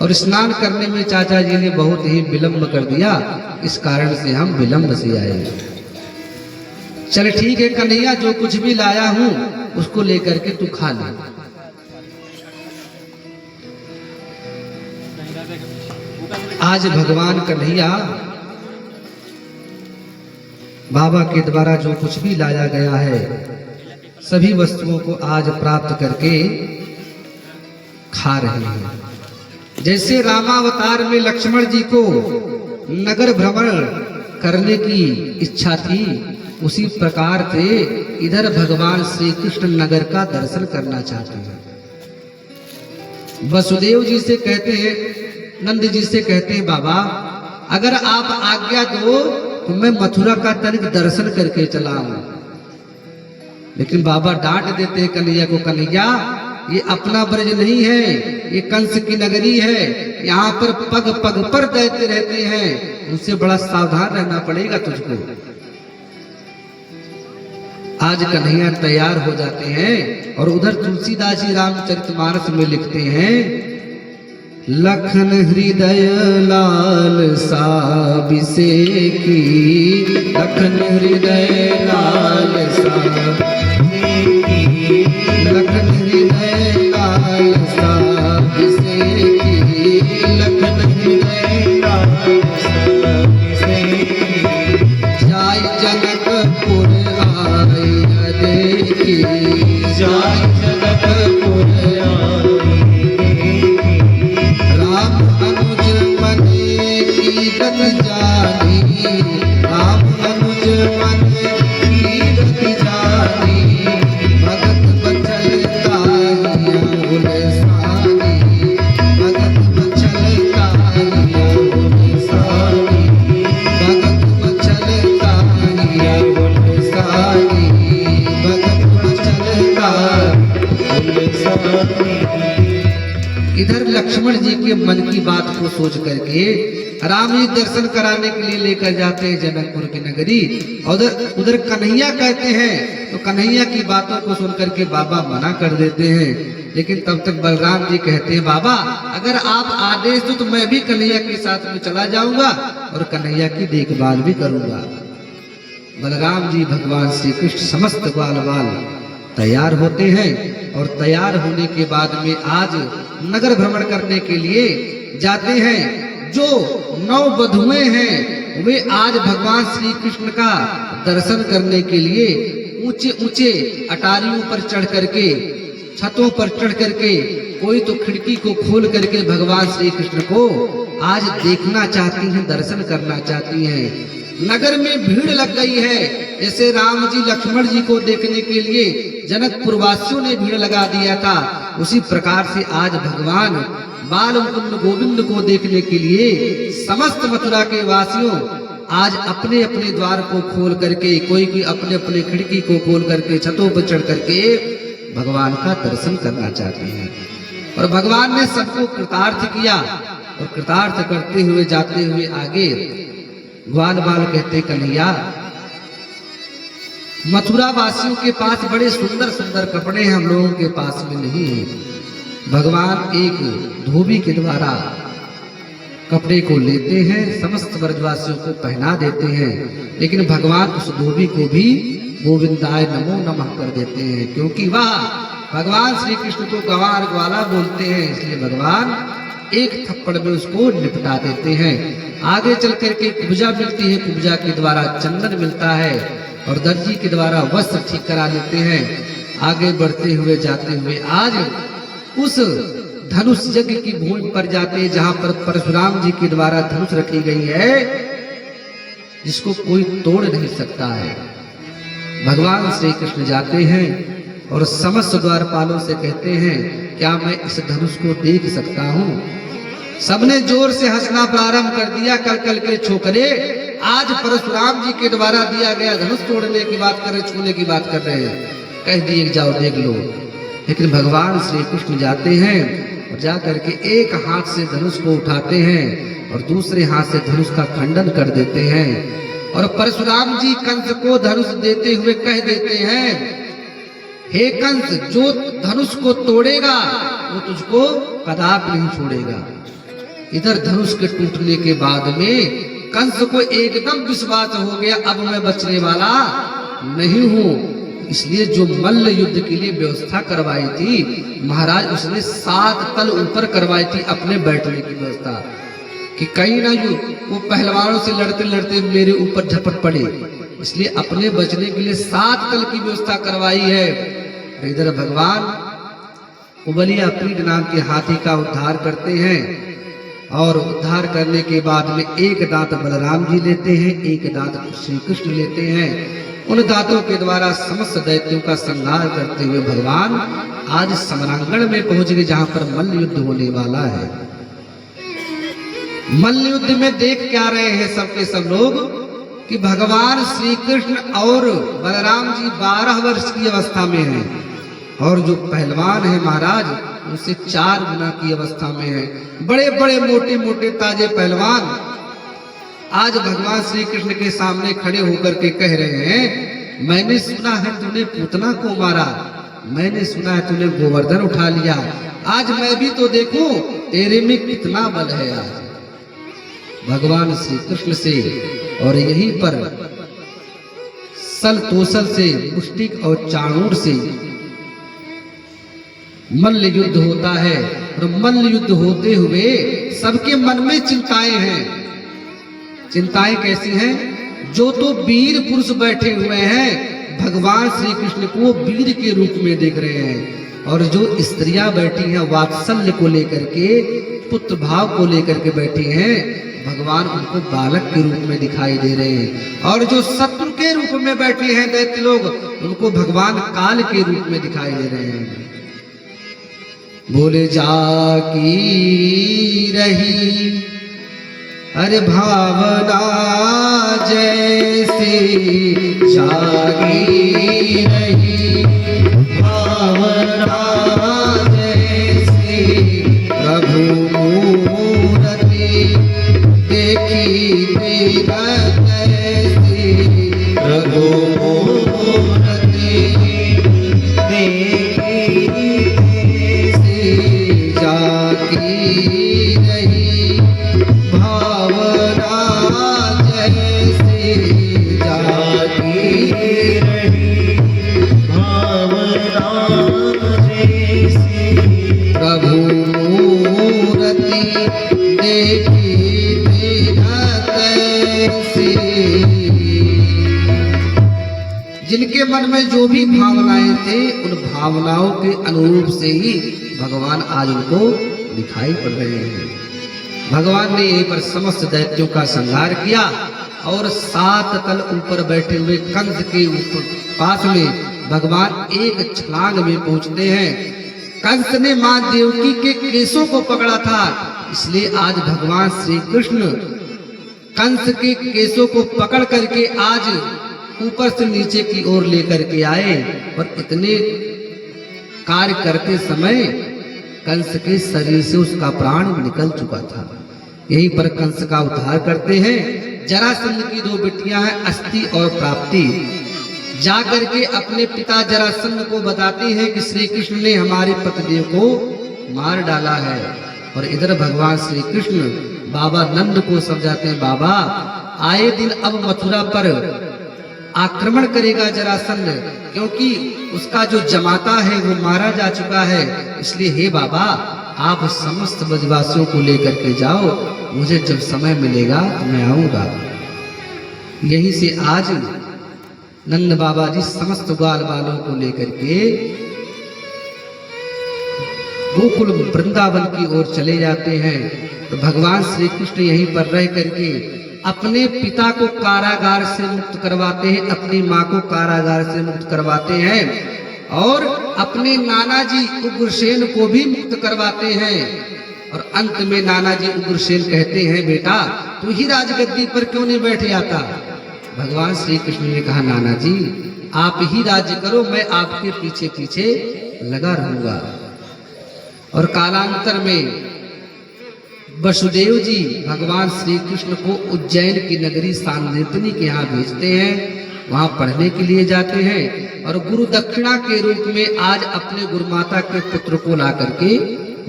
और स्नान करने में चाचा जी ने बहुत ही विलंब कर दिया, इस कारण से हम विलंब से आए। चल ठीक है कन्हैया, जो कुछ भी लाया हूं उसको लेकर के तू खा ले। आज भगवान कन्हैया बाबा के द्वारा जो कुछ भी लाया गया है सभी वस्तुओं को आज प्राप्त करके खा रहे हैं। जैसे रामावतार में लक्ष्मण जी को नगर भ्रमण करने की इच्छा थी, उसी प्रकार से इधर भगवान श्री कृष्ण नगर का दर्शन करना चाहते हैं। वसुदेव जी से कहते हैं, नंद जी से कहते हैं, बाबा अगर आप आज्ञा दो तो मैं मथुरा का तनिक दर्शन करके चला आऊं। लेकिन बाबा डांट देते हैं कन्हैया को, कन्हैया ये अपना ब्रज नहीं है, ये कंस की नगरी है, यहाँ पर पग पग पर दैत्य रहते हैं, उनसे बड़ा सावधान रहना पड़ेगा तुझको। आज कन्हैया तैयार हो जाते हैं और उधर तुलसीदास जी रामचरितमानस में लिखते हैं, लखन हृदय लाल साबिसे की, लखन हृदय लाल साबिसे की, लखन हृदय लाल साबिसे की, लखन हृदय लाल साबिसे की, जाय जनकपुर आय देखी, जाय जनकपुर जानी, राम अनुज मन कीरत जानी, भगत बचल काहिया उलसानी, भगत बचल काहिया उलसानी, भगत बचल काहिया उलसानी, भगत बचल काहिया उलसानी। इधर लक्ष्मण जी के मन की बात को सोच करके राम जी दर्शन कराने के लिए लेकर जाते हैं जनकपुर की नगरी। और उधर कन्हैया कहते हैं तो कन्हैया की बातों को सुनकर के बाबा मना कर देते हैं। लेकिन तब तक बलराम जी कहते हैं, बाबा अगर आप आदेश दो तो मैं भी कन्हैया के साथ में चला जाऊंगा और कन्हैया की देखभाल भी करूंगा। बलराम जी भगवान श्री कृष्ण समस्त ग्वाल बाल तैयार होते हैं और तैयार होने के बाद में आज नगर भ्रमण करने के लिए जाते हैं। जो 9 वधुएं हैं वे आज भगवान श्री कृष्ण का दर्शन करने के लिए ऊंचे ऊंचे अटारियों पर चढ़ करके, छतों पर चढ़ करके, कोई तो खिड़की को खोल करके भगवान श्री कृष्ण को आज देखना चाहती हैं, दर्शन करना चाहती हैं। नगर में भीड़ लग गई है। जैसे राम जी लक्ष्मण जी को देखने के लिए जनकपुर वासियों ने भीड़ लगा दिया था, उसी प्रकार से आज भगवान बाल मुकुंद गोविंद को देखने के लिए समस्त मथुरा के वासियों आज अपने अपने द्वार को खोल करके, कोई अपने अपने खिड़की को खोल करके, छतों पर चढ़ करके भगवान का दर्शन करना चाहते हैं। और भगवान ने सबको कृतार्थ किया। और कृतार्थ करते हुए जाते हुए आगे ग्वाल बाल कहते, कन्हैया मथुरा वासियों के पास बड़े सुंदर सुंदर कपड़े हम लोगों के पास में नहीं है। भगवान एक धोबी के द्वारा कपड़े को लेते हैं, समस्त ब्रजवासियों को पहना देते हैं, लेकिन भगवान उस धोबी को भी गोविंदाय नमो नमः कर देते हैं, क्योंकि वह भगवान श्री कृष्ण को गंवार ग्वाला बोलते हैं, इसलिए भगवान एक थप्पड़ में उसको निपटा देते हैं। आगे चल करके कुब्जा मिलती है, कुब्जा के द्वारा चंदन मिलता है और दर्जी के द्वारा वस्त्र ठीक करा लेते हैं। आगे बढ़ते हुए जाते हुए आज उस धनुष यज्ञ की भूमि पर जाते हैं, जहां पर परशुराम जी के द्वारा धनुष रखी गई है, जिसको कोई तोड़ नहीं सकता है। भगवान श्री कृष्ण जाते हैं और समस्त द्वारपालों से कहते हैं, क्या मैं इस धनुष को देख सकता हूँ? सबने जोर से हंसना प्रारंभ कर दिया। कल कल के छोकरे आज परशुराम जी के द्वारा दिया गया धनुष तोड़ने की बात कर रहे, छूने की बात कर रहे हैं। कह दिए जाओ देख लो। लेकिन भगवान श्री कृष्ण जाते हैं और जा करके एक हाथ से धनुष को उठाते हैं और दूसरे हाथ से धनुष का खंडन कर देते हैं। और परशुराम जी कंस को धनुष देते हुए कह देते हैं, हे कंस, जो धनुष को तोड़ेगा वो तुझको कदापि नहीं छोड़ेगा। इधर धनुष के टूटने के बाद में कंस को एकदम विश्वास हो गया, अब मैं बचने वाला नहीं हूं। इसलिए जो मल्ल युद्ध के लिए व्यवस्था करवाई थी महाराज, उसने 7 तल ऊपर करवाई थी अपने बैठने की व्यवस्था, कि कहीं ना वो पहलवानों से लड़ते लड़ते मेरे ऊपर झपट पड़े। इसलिए अपने बचने के लिए 7 तल की व्यवस्था करवाई है। इधर भगवान उबलिया पीठ नाम के हाथी का उद्धार करते हैं और उद्धार करने के बाद में एक दांत बलराम जी लेते हैं, एक दांत श्री कृष्ण लेते हैं। उन दांतों के द्वारा समस्त दैत्यों का संहार करते हुए भगवान आज समरांगण में पहुंच गए, जहां पर मल्ल युद्ध होने वाला है। मल्ल युद्ध में देख क्या रहे हैं सबके सब लोग कि भगवान श्री कृष्ण और बलराम जी 12 वर्ष की अवस्था में हैं और जो पहलवान है महाराज उससे 4 गुना की अवस्था में है। बड़े बड़े मोटे मोटे ताजे पहलवान आज भगवान श्री कृष्ण के सामने खड़े होकर के कह रहे हैं, मैंने सुना है तूने पूतना को मारा, मैंने सुना है तूने गोवर्धन उठा लिया, आज मैं भी तो देखूं तेरे में कितना बल है। आज भगवान श्री कृष्ण से और यहीं पर सल तोसल से, मुष्टिक और चाणूर से मल्ल युद्ध होता है। और मल्ल युद्ध होते हुए सबके मन में चिंताएं हैं। चिंताएं कैसी हैं? जो तो वीर पुरुष बैठे हुए हैं भगवान श्री कृष्ण को वीर के रूप में देख रहे हैं, और जो स्त्रियां बैठी हैं वात्सल्य को लेकर के, पुत्र भाव को लेकर के बैठी हैं, भगवान उनको बालक के रूप में दिखाई दे रहे हैं। और जो शत्रु के रूप में बैठे हैं दैत्य लोग, उनको भगवान काल के रूप में दिखाई दे रहे हैं। बोले जाकी रही अरे भावना जैसे जागी रही भावना जैसे प्रभु मूरति देखी तेरा कैसे प्रभु मूरति देखी कैसे जागी रही भावना जैसे जागी रही भावना जैसे प्रभु मूरति देखी तेरा कैसे। जिनके मन में जो भी भावनाएं थे उन भावनाओं के अनुरूप से ही भगवान आज उनको दिखाई पड़ रहे हैं। भगवान ने यहीं पर समस्त दैत्यों का संहार किया और 7 तल ऊपर बैठे हुए कंस के ऊपर पास में भगवान एक छलांग में पहुंचते हैं। कंस ने मां देवकी के केसों को पकड़ा था, इसलिए आज भगवान श्री कृष्ण कंस के केसों को पकड़ करके आज ऊपर से नीचे की ओर लेकर के आए। और इतने कार्य करते समय कंस के शरीर से उसका प्राण निकल चुका था। यहीं पर कंस का उद्धार करते हैं। जरासंध की 2 बेटियां हैं, अस्ति और प्राप्ति, जाकर के अपने पिता जरासंध को बताती हैं कि श्री कृष्ण ने हमारे पतिदेव को मार डाला है। और इधर भगवान श्री कृष्ण बाबा नंद को समझाते हैं, बाबा आए दिन अब मथुरा पर आक्रमण करेगा जरासंध, क्योंकि उसका जो जमाता है वो मारा जा चुका है। इसलिए हे बाबा आप समस्त ब्रजवासियों को लेकर के जाओ, मुझे जब समय मिलेगा तो मैं आऊंगा। यहीं से आज नंद बाबा जी समस्त ग्वाल बालों को लेकर के गोकुल वृंदावन की ओर चले जाते हैं। तो भगवान श्री कृष्ण यहीं पर रह करके अपने पिता को कारागार से मुक्त करवाते हैं, अपनी माँ को कारागार से मुक्त करवाते हैं और अपने नाना जी उग्रसेन को भी मुक्त करवाते हैं। और अंत में नाना जी उग्रसेन कहते हैं, बेटा तू ही राजगद्दी पर क्यों नहीं बैठ जाता? भगवान श्री कृष्ण ने कहा, नाना जी आप ही राज्य करो, मैं आपके पीछे पीछे लगा रहूंगा। और कालांतर में वसुदेव जी भगवान श्री कृष्ण को उज्जैन की नगरी सांदीपनि के यहाँ भेजते हैं, वहां पढ़ने के लिए जाते हैं और गुरु दक्षिणा के रूप में आज अपने गुरुमाता के पुत्र को ला करके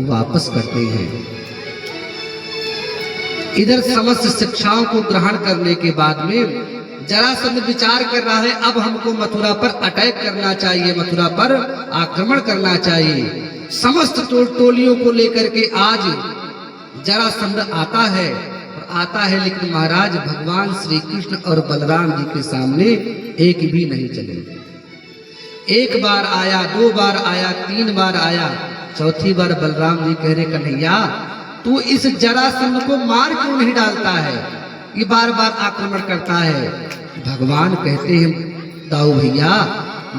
वापस करते हैं। इधर समस्त शिक्षाओं को ग्रहण करने के बाद में जरासंध विचार कर रहा है, अब हमको मथुरा पर अटैक करना चाहिए, मथुरा पर आक्रमण करना चाहिए। समस्त टोलियों को लेकर के आज जरासंध आता है और आता है, लेकिन महाराज भगवान श्री कृष्ण और बलराम जी के सामने एक भी नहीं चले। 1 बार आया, 2 बार आया, 3 बार आया, चौथी बार बलराम जी कह रहे, कन्हैया तू इस जरासंध को मार क्यों नहीं डालता है, ये बार बार आक्रमण करता है। भगवान कहते हैं, दाऊ भैया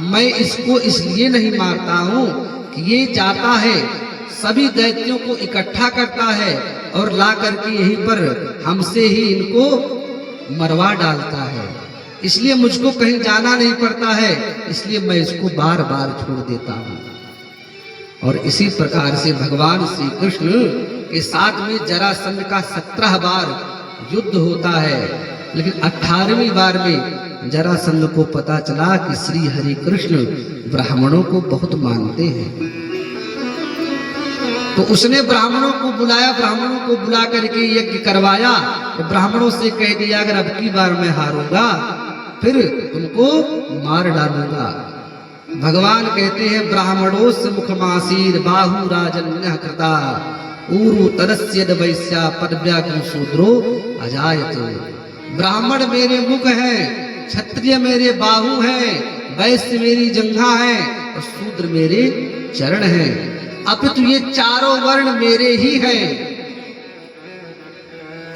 मैं इसको इसलिए नहीं मारता हूं कि ये जाता है सभी दैत्यों को इकट्ठा करता है और ला करके यहीं पर हमसे ही इनको मरवा डालता है, इसलिए मुझको कहीं जाना नहीं पड़ता है, इसलिए मैं इसको बार बार छोड़ देता हूँ। और इसी प्रकार से भगवान श्री कृष्ण के साथ में जरासंध का 17 बार युद्ध होता है, लेकिन 18वीं बार में जरासंध को पता चला कि श्री हरि कृष्ण ब्राह्मणों को बहुत मानते हैं, तो उसने ब्राह्मणों को बुलाया, ब्राह्मणों को बुला करके यज्ञ करवाया। तो ब्राह्मणों से कह दिया, अगर अब की बार मैं हारूंगा फिर तुमको मार डालूंगा। भगवान कहते हैं, ब्राह्मणोस्य मुखमासीर बाहु राजन्यः कृता ऊरु तरस्य वैश्या पदव्याग्र शूद्रो अजायते। ब्राह्मण मेरे मुख हैं, क्षत्रिय मेरे बाहु हैं, वैश्य मेरी जंघा है और शूद्र मेरे चरण हैं। अपितु ये चारों वर्ण मेरे ही हैं।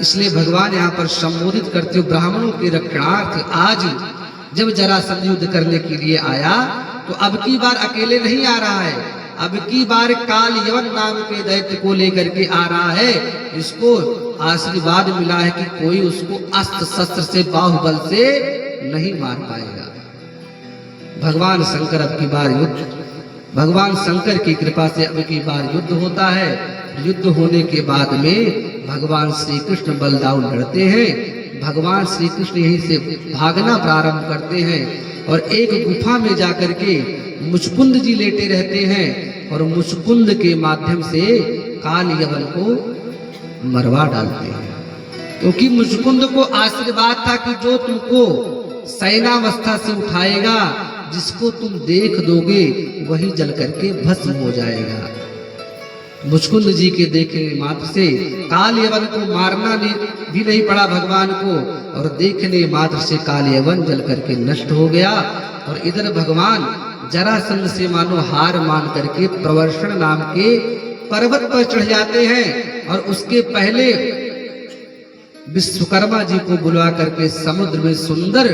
इसलिए भगवान यहाँ पर संबोधित करते हुए ब्राह्मणों के रक्षणार्थ आज जब जरासंध युद्ध करने के लिए आया तो अब की बार अकेले नहीं आ रहा है, अब की बार काल यवन नाम के दैत्य को लेकर के आ रहा है। इसको आशीर्वाद मिला है कि कोई उसको अस्त्र शस्त्र से बाहुबल से नहीं मार पाएगा। भगवान शंकर अब की बार युद्ध, भगवान शंकर की कृपा से अब की बार युद्ध होता है। युद्ध होने के बाद में भगवान श्री कृष्ण बलदाव लड़ते हैं। भगवान श्री कृष्ण यहीं से भागना प्रारंभ करते हैं और एक गुफा में जाकर के मुचकुंद जी लेटे रहते हैं और मुचकुंद के माध्यम से काल यवन को मरवा डालते हैं, क्योंकि मुचकुंद को आशीर्वाद था कि जो तुमको सैनावस्था से उठाएगा, जिसको तुम देख दोगे वही जल करके भस्म हो जाएगा। मुचकुंद जी के देखने मात्र से काल यवन को मारना भी नहीं पड़ा भगवान को, और देखने मात्र से काल यवन जल करके नष्ट हो गया। और इधर भगवान जरासंध से मानो हार मान करके प्रवर्षण नाम के पर्वत पर चढ़ जाते हैं और उसके पहले विश्वकर्मा जी को बुला करके समुद्र में सुंदर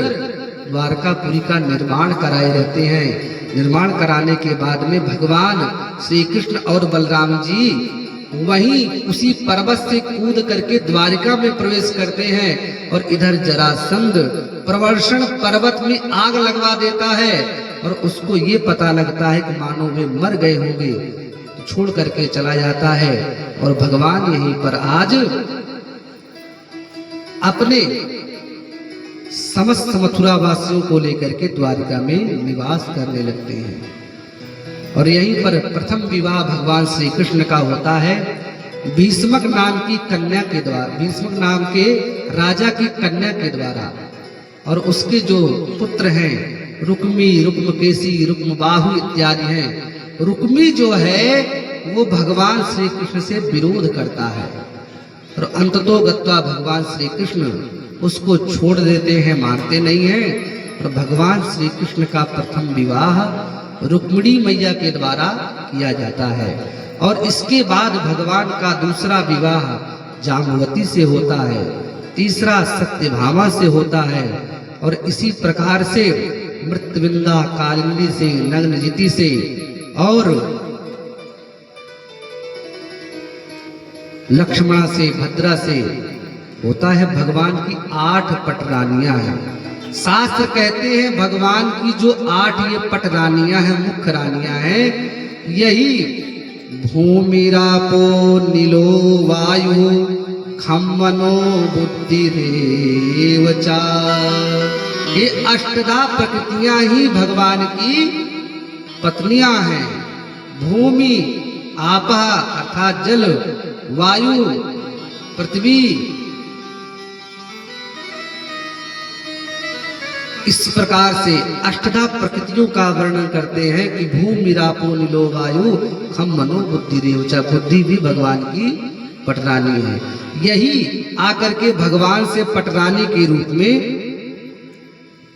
द्वारकापुरी का निर्माण कराए रहते हैं। निर्माण कराने के बाद में भगवान श्री कृष्ण और बलराम जी वहीं उसी पर्वत से कूद करके द्वारिका में प्रवेश करते हैं और इधर जरासंध प्रवर्षण पर्वत में आग लगवा देता है और उसको ये पता लगता है कि मानो वे मर गए होंगे, तो छोड़ करके चला जाता है। और भगवान यहीं पर आज अपने समस्त मथुरा वासियों को लेकर के द्वारिका में निवास करने लगते हैं। और यहीं पर प्रथम विवाह भगवान श्री कृष्ण का होता है भीष्मक नाम की कन्या के द्वारा, भीष्मक नाम के राजा की कन्या के द्वारा। और उसके जो पुत्र हैं रुक्मी, रुक्मकेशी, रुक्मबाहु इत्यादि हैं। रुक्मी जो है वो भगवान श्री कृष्ण से विरोध करता है और अंततो गत्वा भगवान श्री कृष्ण उसको छोड़ देते हैं, मारते नहीं हैं। और भगवान श्री कृष्ण का प्रथम विवाह रुक्मिणी मैया के द्वारा किया जाता है। और इसके बाद भगवान का दूसरा विवाह जाम्बवती से होता है, तीसरा सत्यभामा से होता है और इसी प्रकार से मृत्युविंदा, कालिंदी से, नग्नजिति से और लक्ष्मणा से, भद्रा से होता है। भगवान की 8 पटरानियां हैं। शास्त्र कहते हैं भगवान की जो 8 ये पटरानियां हैं, मुख्य रानियां हैं, यही भूमिरापो नीलो वायु खम्मनो बुद्धि रेवचा, ये अष्टधा प्रकृतियां ही भगवान की पत्नियां हैं। भूमि आपा अर्थात जल, वायु पृथ्वी, इस प्रकार से अष्टधा प्रकृतियों का वर्णन करते हैं कि भूमि रापो नीलो वायु खम मनो बुद्धि रेवचा, बुद्धि भी भगवान की पटरानी है। यही आकर के भगवान से पटरानी के रूप में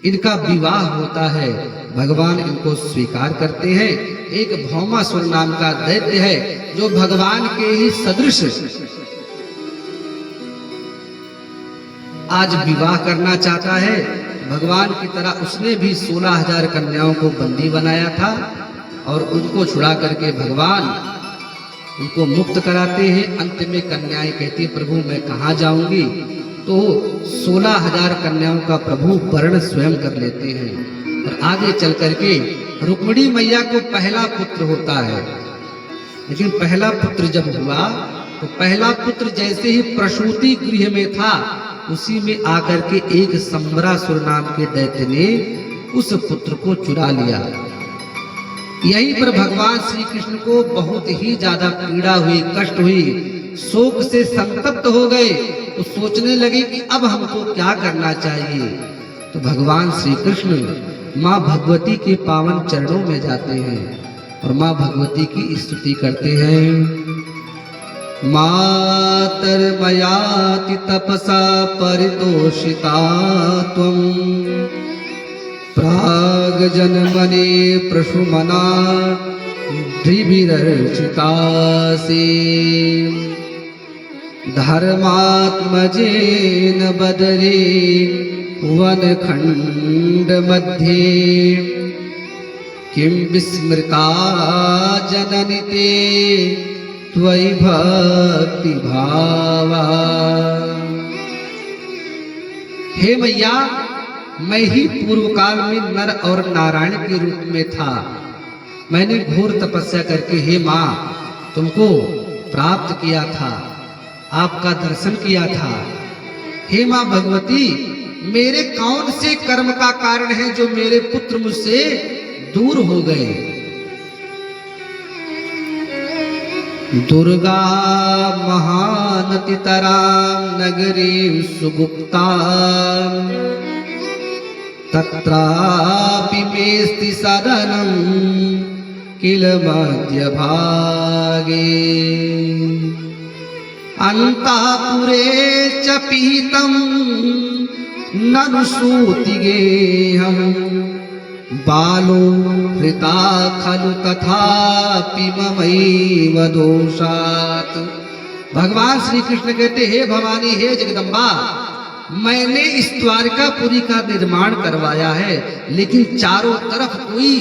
इनका विवाह होता है। भगवान इनको स्वीकार करते हैं। एक भौमासुर नाम का दैत्य है जो भगवान के ही सदृश आज विवाह करना चाहता है। भगवान की तरह उसने भी 16,000 कन्याओं को बंदी बनाया था और उनको छुड़ा करके भगवान उनको मुक्त कराते हैं। अंत में कन्याएं कहती हैं प्रभु मैं कहाँ जाऊंगी, तो 16,000 कन्याओं का प्रभु वर्ण स्वयं कर लेते हैं। और आगे चल करके रुक्मिणी मैया को पहला पुत्र होता है। लेकिन पहला पुत्र जब हुआ तो पहला पुत्र जैसे ही प्रसूति गृह में था उसी में आकर के एक संबरासुर नाम के दैत्य ने उस पुत्र को चुरा लिया। यहीं पर भगवान श्री कृष्ण को बहुत ही ज्यादा पीड़ा हुई, कष्ट हुई, शोक से संतप्त हो गए। तो सोचने लगे कि अब हमको क्या करना चाहिए। तो भगवान श्री कृष्ण माँ भगवती के पावन चरणों में जाते हैं और माँ भगवती की स्तुति करते हैं। मातर्मयाति तपसा परितोषिता त्वं प्राग्जन्मने प्रशुमना धिभिरर्चितासि धर्मात्मजेन बदरे वनखंड मध्ये किं विस्मृता जननि ते त्वयि भक्ति भावा। हे मैया, मैं ही पूर्व काल में नर और नारायण के रूप में था। मैंने घोर तपस्या करके हे माँ तुमको प्राप्त किया था, आपका दर्शन किया था। हे माँ भगवती, मेरे कौन से कर्म का कारण है जो मेरे पुत्र मुझसे दूर हो गए। दुर्गा महानतितरां नगरीं सुगुप्तां तत्रापि मेस्ति सदनं किल मध्यभागे अंतःपुरे च पीतं ननु सूतिगेहं बालो हृता खलु तथापि ममैव दोषात् भगवान श्री कृष्ण कहते, हे भवानी, हे जगदम्बा, मैंने इस द्वारकापुरी का निर्माण करवाया है, लेकिन चारों तरफ कोई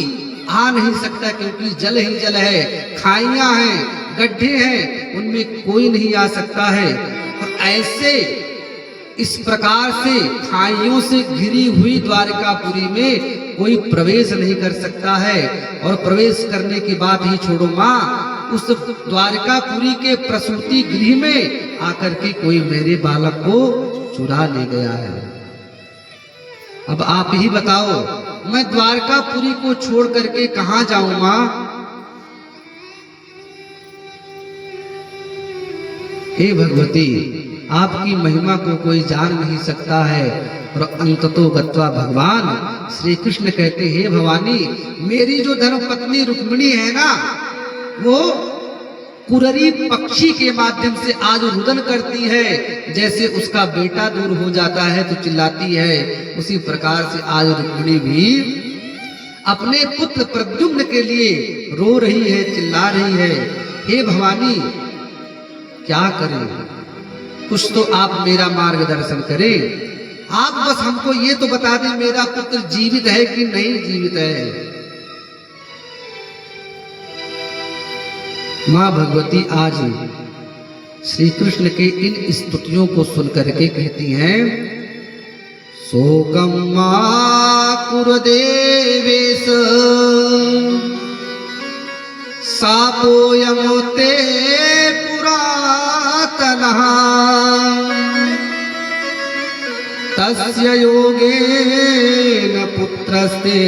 आ नहीं सकता, क्योंकि जल ही जल है, खाइयां हैं, गड्ढे हैं, उनमें कोई नहीं आ सकता है। और ऐसे इस प्रकार से खाइयों से घिरी हुई द्वारकापुरी में कोई प्रवेश नहीं कर सकता है। और प्रवेश करने की बात ही छोड़ो माँ, उस द्वारकापुरी के प्रसूति गृह में आकर के कोई मेरे बालक को चुरा ले गया है। अब आप ही बताओ, मैं द्वारकापुरी को छोड़ करके कहां जाऊं मां? हे भगवती, आपकी महिमा को कोई जान नहीं सकता है। और अंततो गत्वा भगवान श्री कृष्ण कहते, हे भवानी, मेरी जो धर्मपत्नी रुक्मिणी है ना, वो कुररी पक्षी के माध्यम से आज रुदन करती है। जैसे उसका बेटा दूर हो जाता है तो चिल्लाती है, उसी प्रकार से आज रुक्मिणी भी अपने पुत्र प्रद्युम्न के लिए रो रही है, चिल्ला रही है। हे भवानी, क्या करें? कुछ तो आप मेरा मार्गदर्शन करें। आप बस हमको ये तो बता दें, मेरा पुत्र जीवित है कि नहीं जीवित है। मां भगवती आज श्री कृष्ण के इन स्तुतियों को सुनकर के कहती हैं, शोकम मां कुरुदेवेश सापोयम ते पुरातनः तस्य योगेन पुत्रस्ते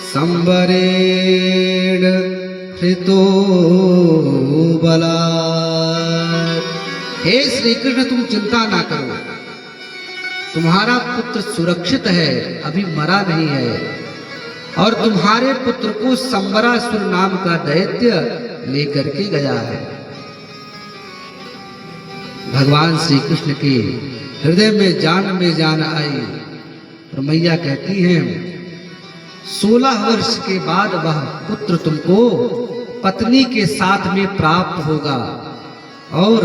संवरेण हृतो बलात्। हे श्री कृष्ण, तुम चिंता ना करो, तुम्हारा पुत्र सुरक्षित है, अभी मरा नहीं है। और तुम्हारे पुत्र को संबरासुर नाम का दैत्य लेकर के गया है। भगवान श्री कृष्ण के हृदय में जान आई। और मैया कहती हैं, 16 वर्ष के बाद वह पुत्र तुमको पत्नी के साथ में प्राप्त होगा, और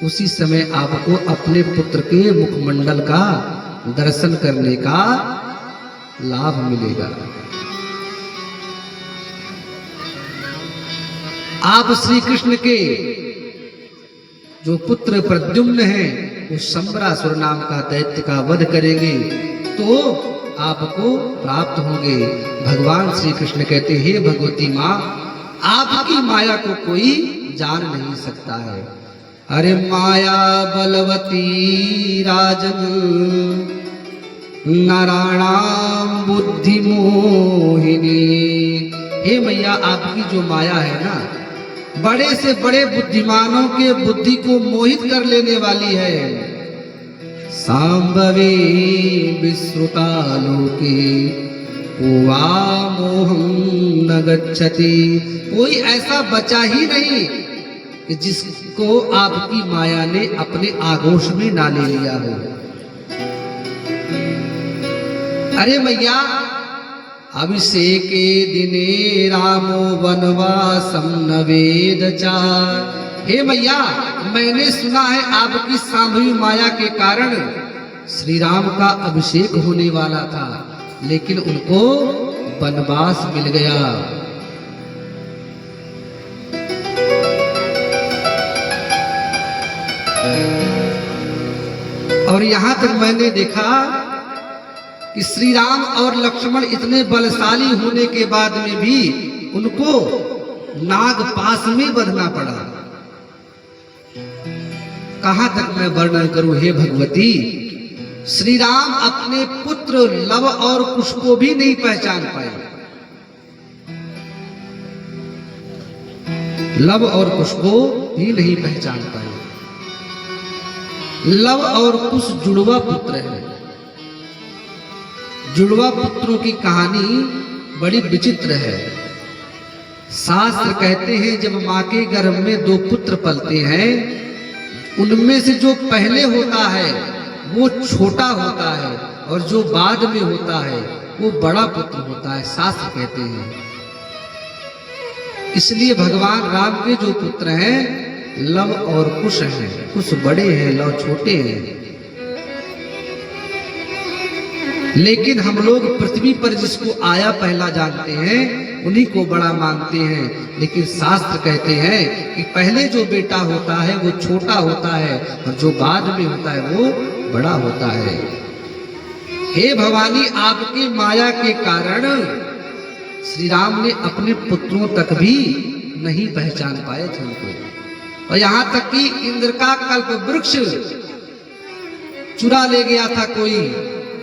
उसी समय आपको अपने पुत्र के मुखमंडल का दर्शन करने का लाभ मिलेगा। आप श्री कृष्ण के जो पुत्र प्रद्युम्न हैं, वो संबरासुर नाम का दैत्य का वध करेंगे तो आपको प्राप्त होंगे। भगवान श्री कृष्ण कहते, हे भगवती माँ, आपकी माया को कोई जान नहीं सकता है। अरे माया बलवती राजन नारायणाम बुद्धि मोहिनी। हे मैया, आपकी जो माया है ना, बड़े से बड़े बुद्धिमानों के बुद्धि को मोहित कर लेने वाली है। सांभवी विश्रुता लोके कोवा मोहं न गच्छति। कोई ऐसा बचा ही नहीं कि जिसको आपकी माया ने अपने आगोश में ना ले लिया हो। अरे मैया, अभिषेके दिने रामो वनवासम न वेदचार। हे मैया, मैंने सुना है आपकी सांभवी माया के कारण श्री राम का अभिषेक होने वाला था, लेकिन उनको वनवास मिल गया। और यहां तक मैंने देखा कि श्री राम और लक्ष्मण इतने बलशाली होने के बाद में भी उनको नागपाश में बंधना पड़ा। कहां तक मैं वर्णन करूं हे भगवती। श्री राम अपने पुत्र लव और कुश को भी नहीं पहचान पाए। लव और कुश को भी नहीं पहचान पाए। लव और कुश जुड़वा पुत्र है। जुड़वा पुत्रों की कहानी बड़ी विचित्र है। शास्त्र कहते हैं, जब मां के गर्भ में 2 पुत्र पलते हैं, उनमें से जो पहले होता है वो छोटा होता है, और जो बाद में होता है वो बड़ा पुत्र होता है। शास्त्र कहते हैं। इसलिए भगवान राम के जो पुत्र हैं लव और कुश हैं। कुश बड़े हैं, लव छोटे हैं। लेकिन हम लोग पृथ्वी पर जिसको आया पहला जानते हैं उन्हीं को बड़ा मानते हैं। लेकिन शास्त्र कहते हैं कि पहले जो बेटा होता है वो छोटा होता है और जो बाद में होता है वो बड़ा होता है। हे भवानी, आपकी माया के कारण श्री राम ने अपने पुत्रों तक भी नहीं पहचान पाए थे उनको। और यहां तक कि इंद्र का कल्प वृक्ष चुरा ले गया था कोई,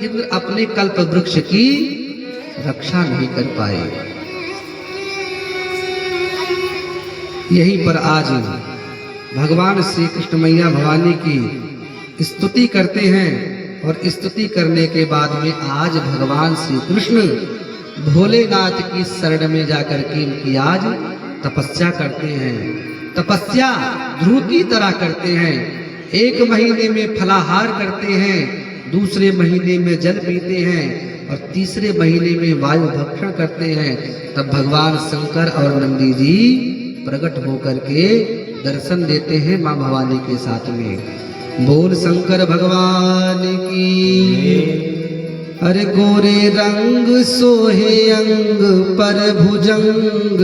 इंद्र अपने कल्प वृक्ष की रक्षा नहीं कर पाए। यहीं पर आज भगवान श्री कृष्ण मैया भवानी की स्तुति करते हैं और स्तुति करने के बाद में आज भगवान श्री कृष्ण भोलेनाथ की शरण में जाकर के उनकी आज तपस्या करते हैं। तपस्या ध्रुव की तरह करते हैं। 1 महीने में फलाहार करते हैं, दूसरे महीने में जल पीते हैं और तीसरे महीने में वायु भक्षण करते हैं। तब भगवान शंकर और नंदी जी प्रकट होकर के दर्शन देते हैं मां भवानी के साथ में। बोल शंकर भगवान की। अरे गोरे रंग सोहे अंग पर भुजंग,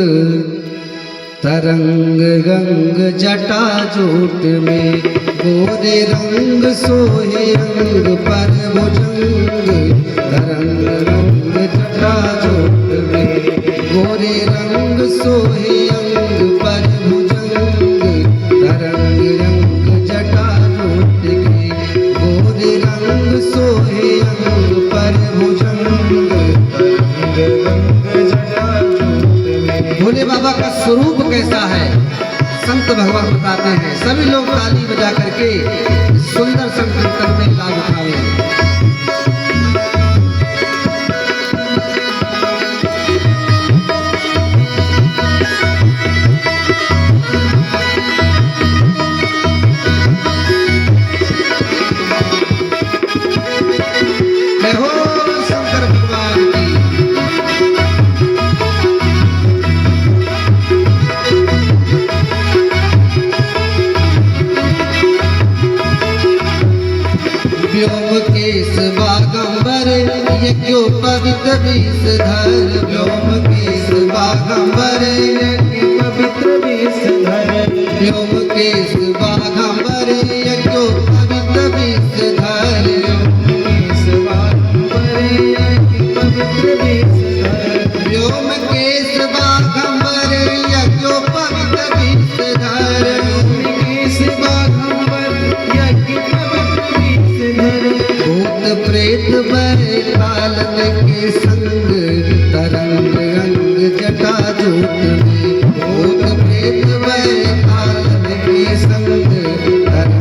तरंग गंग जटा जोट में। गोरे रंग सोहे अंग पर भुजंग, तरंग गंग जटा जोट में। गोरे रंग सोहे अंग पर भुजंग, तरंग रंग जटा जोट के। गोरे रंग सोहे अंग पर भुजंग, तरंग रंग जटा जोट में। भोले बाबा का स्वरूप कैसा है संत भगवान बताते हैं। सभी लोग ताली बजा करके सुंदर संकीर्तन में लाभ उठाएं। व्योमकेश बागंबर यज्ञो पवित्र विषधर। व्योमकेश बागंबर यज्ञ पवित्र विषधर। व्योमकेश बागंबर यज्ञो पवित्र विषधर। व्योमकेश बागंबर यज्ञ पवित्र विषधर। व्योमकेश बागंबर यज्ञो पवित्र विषधर। व्योमकेश बागंबर यज्ञ पवित्र विषधर। भूत प्रेत बैतालन के संग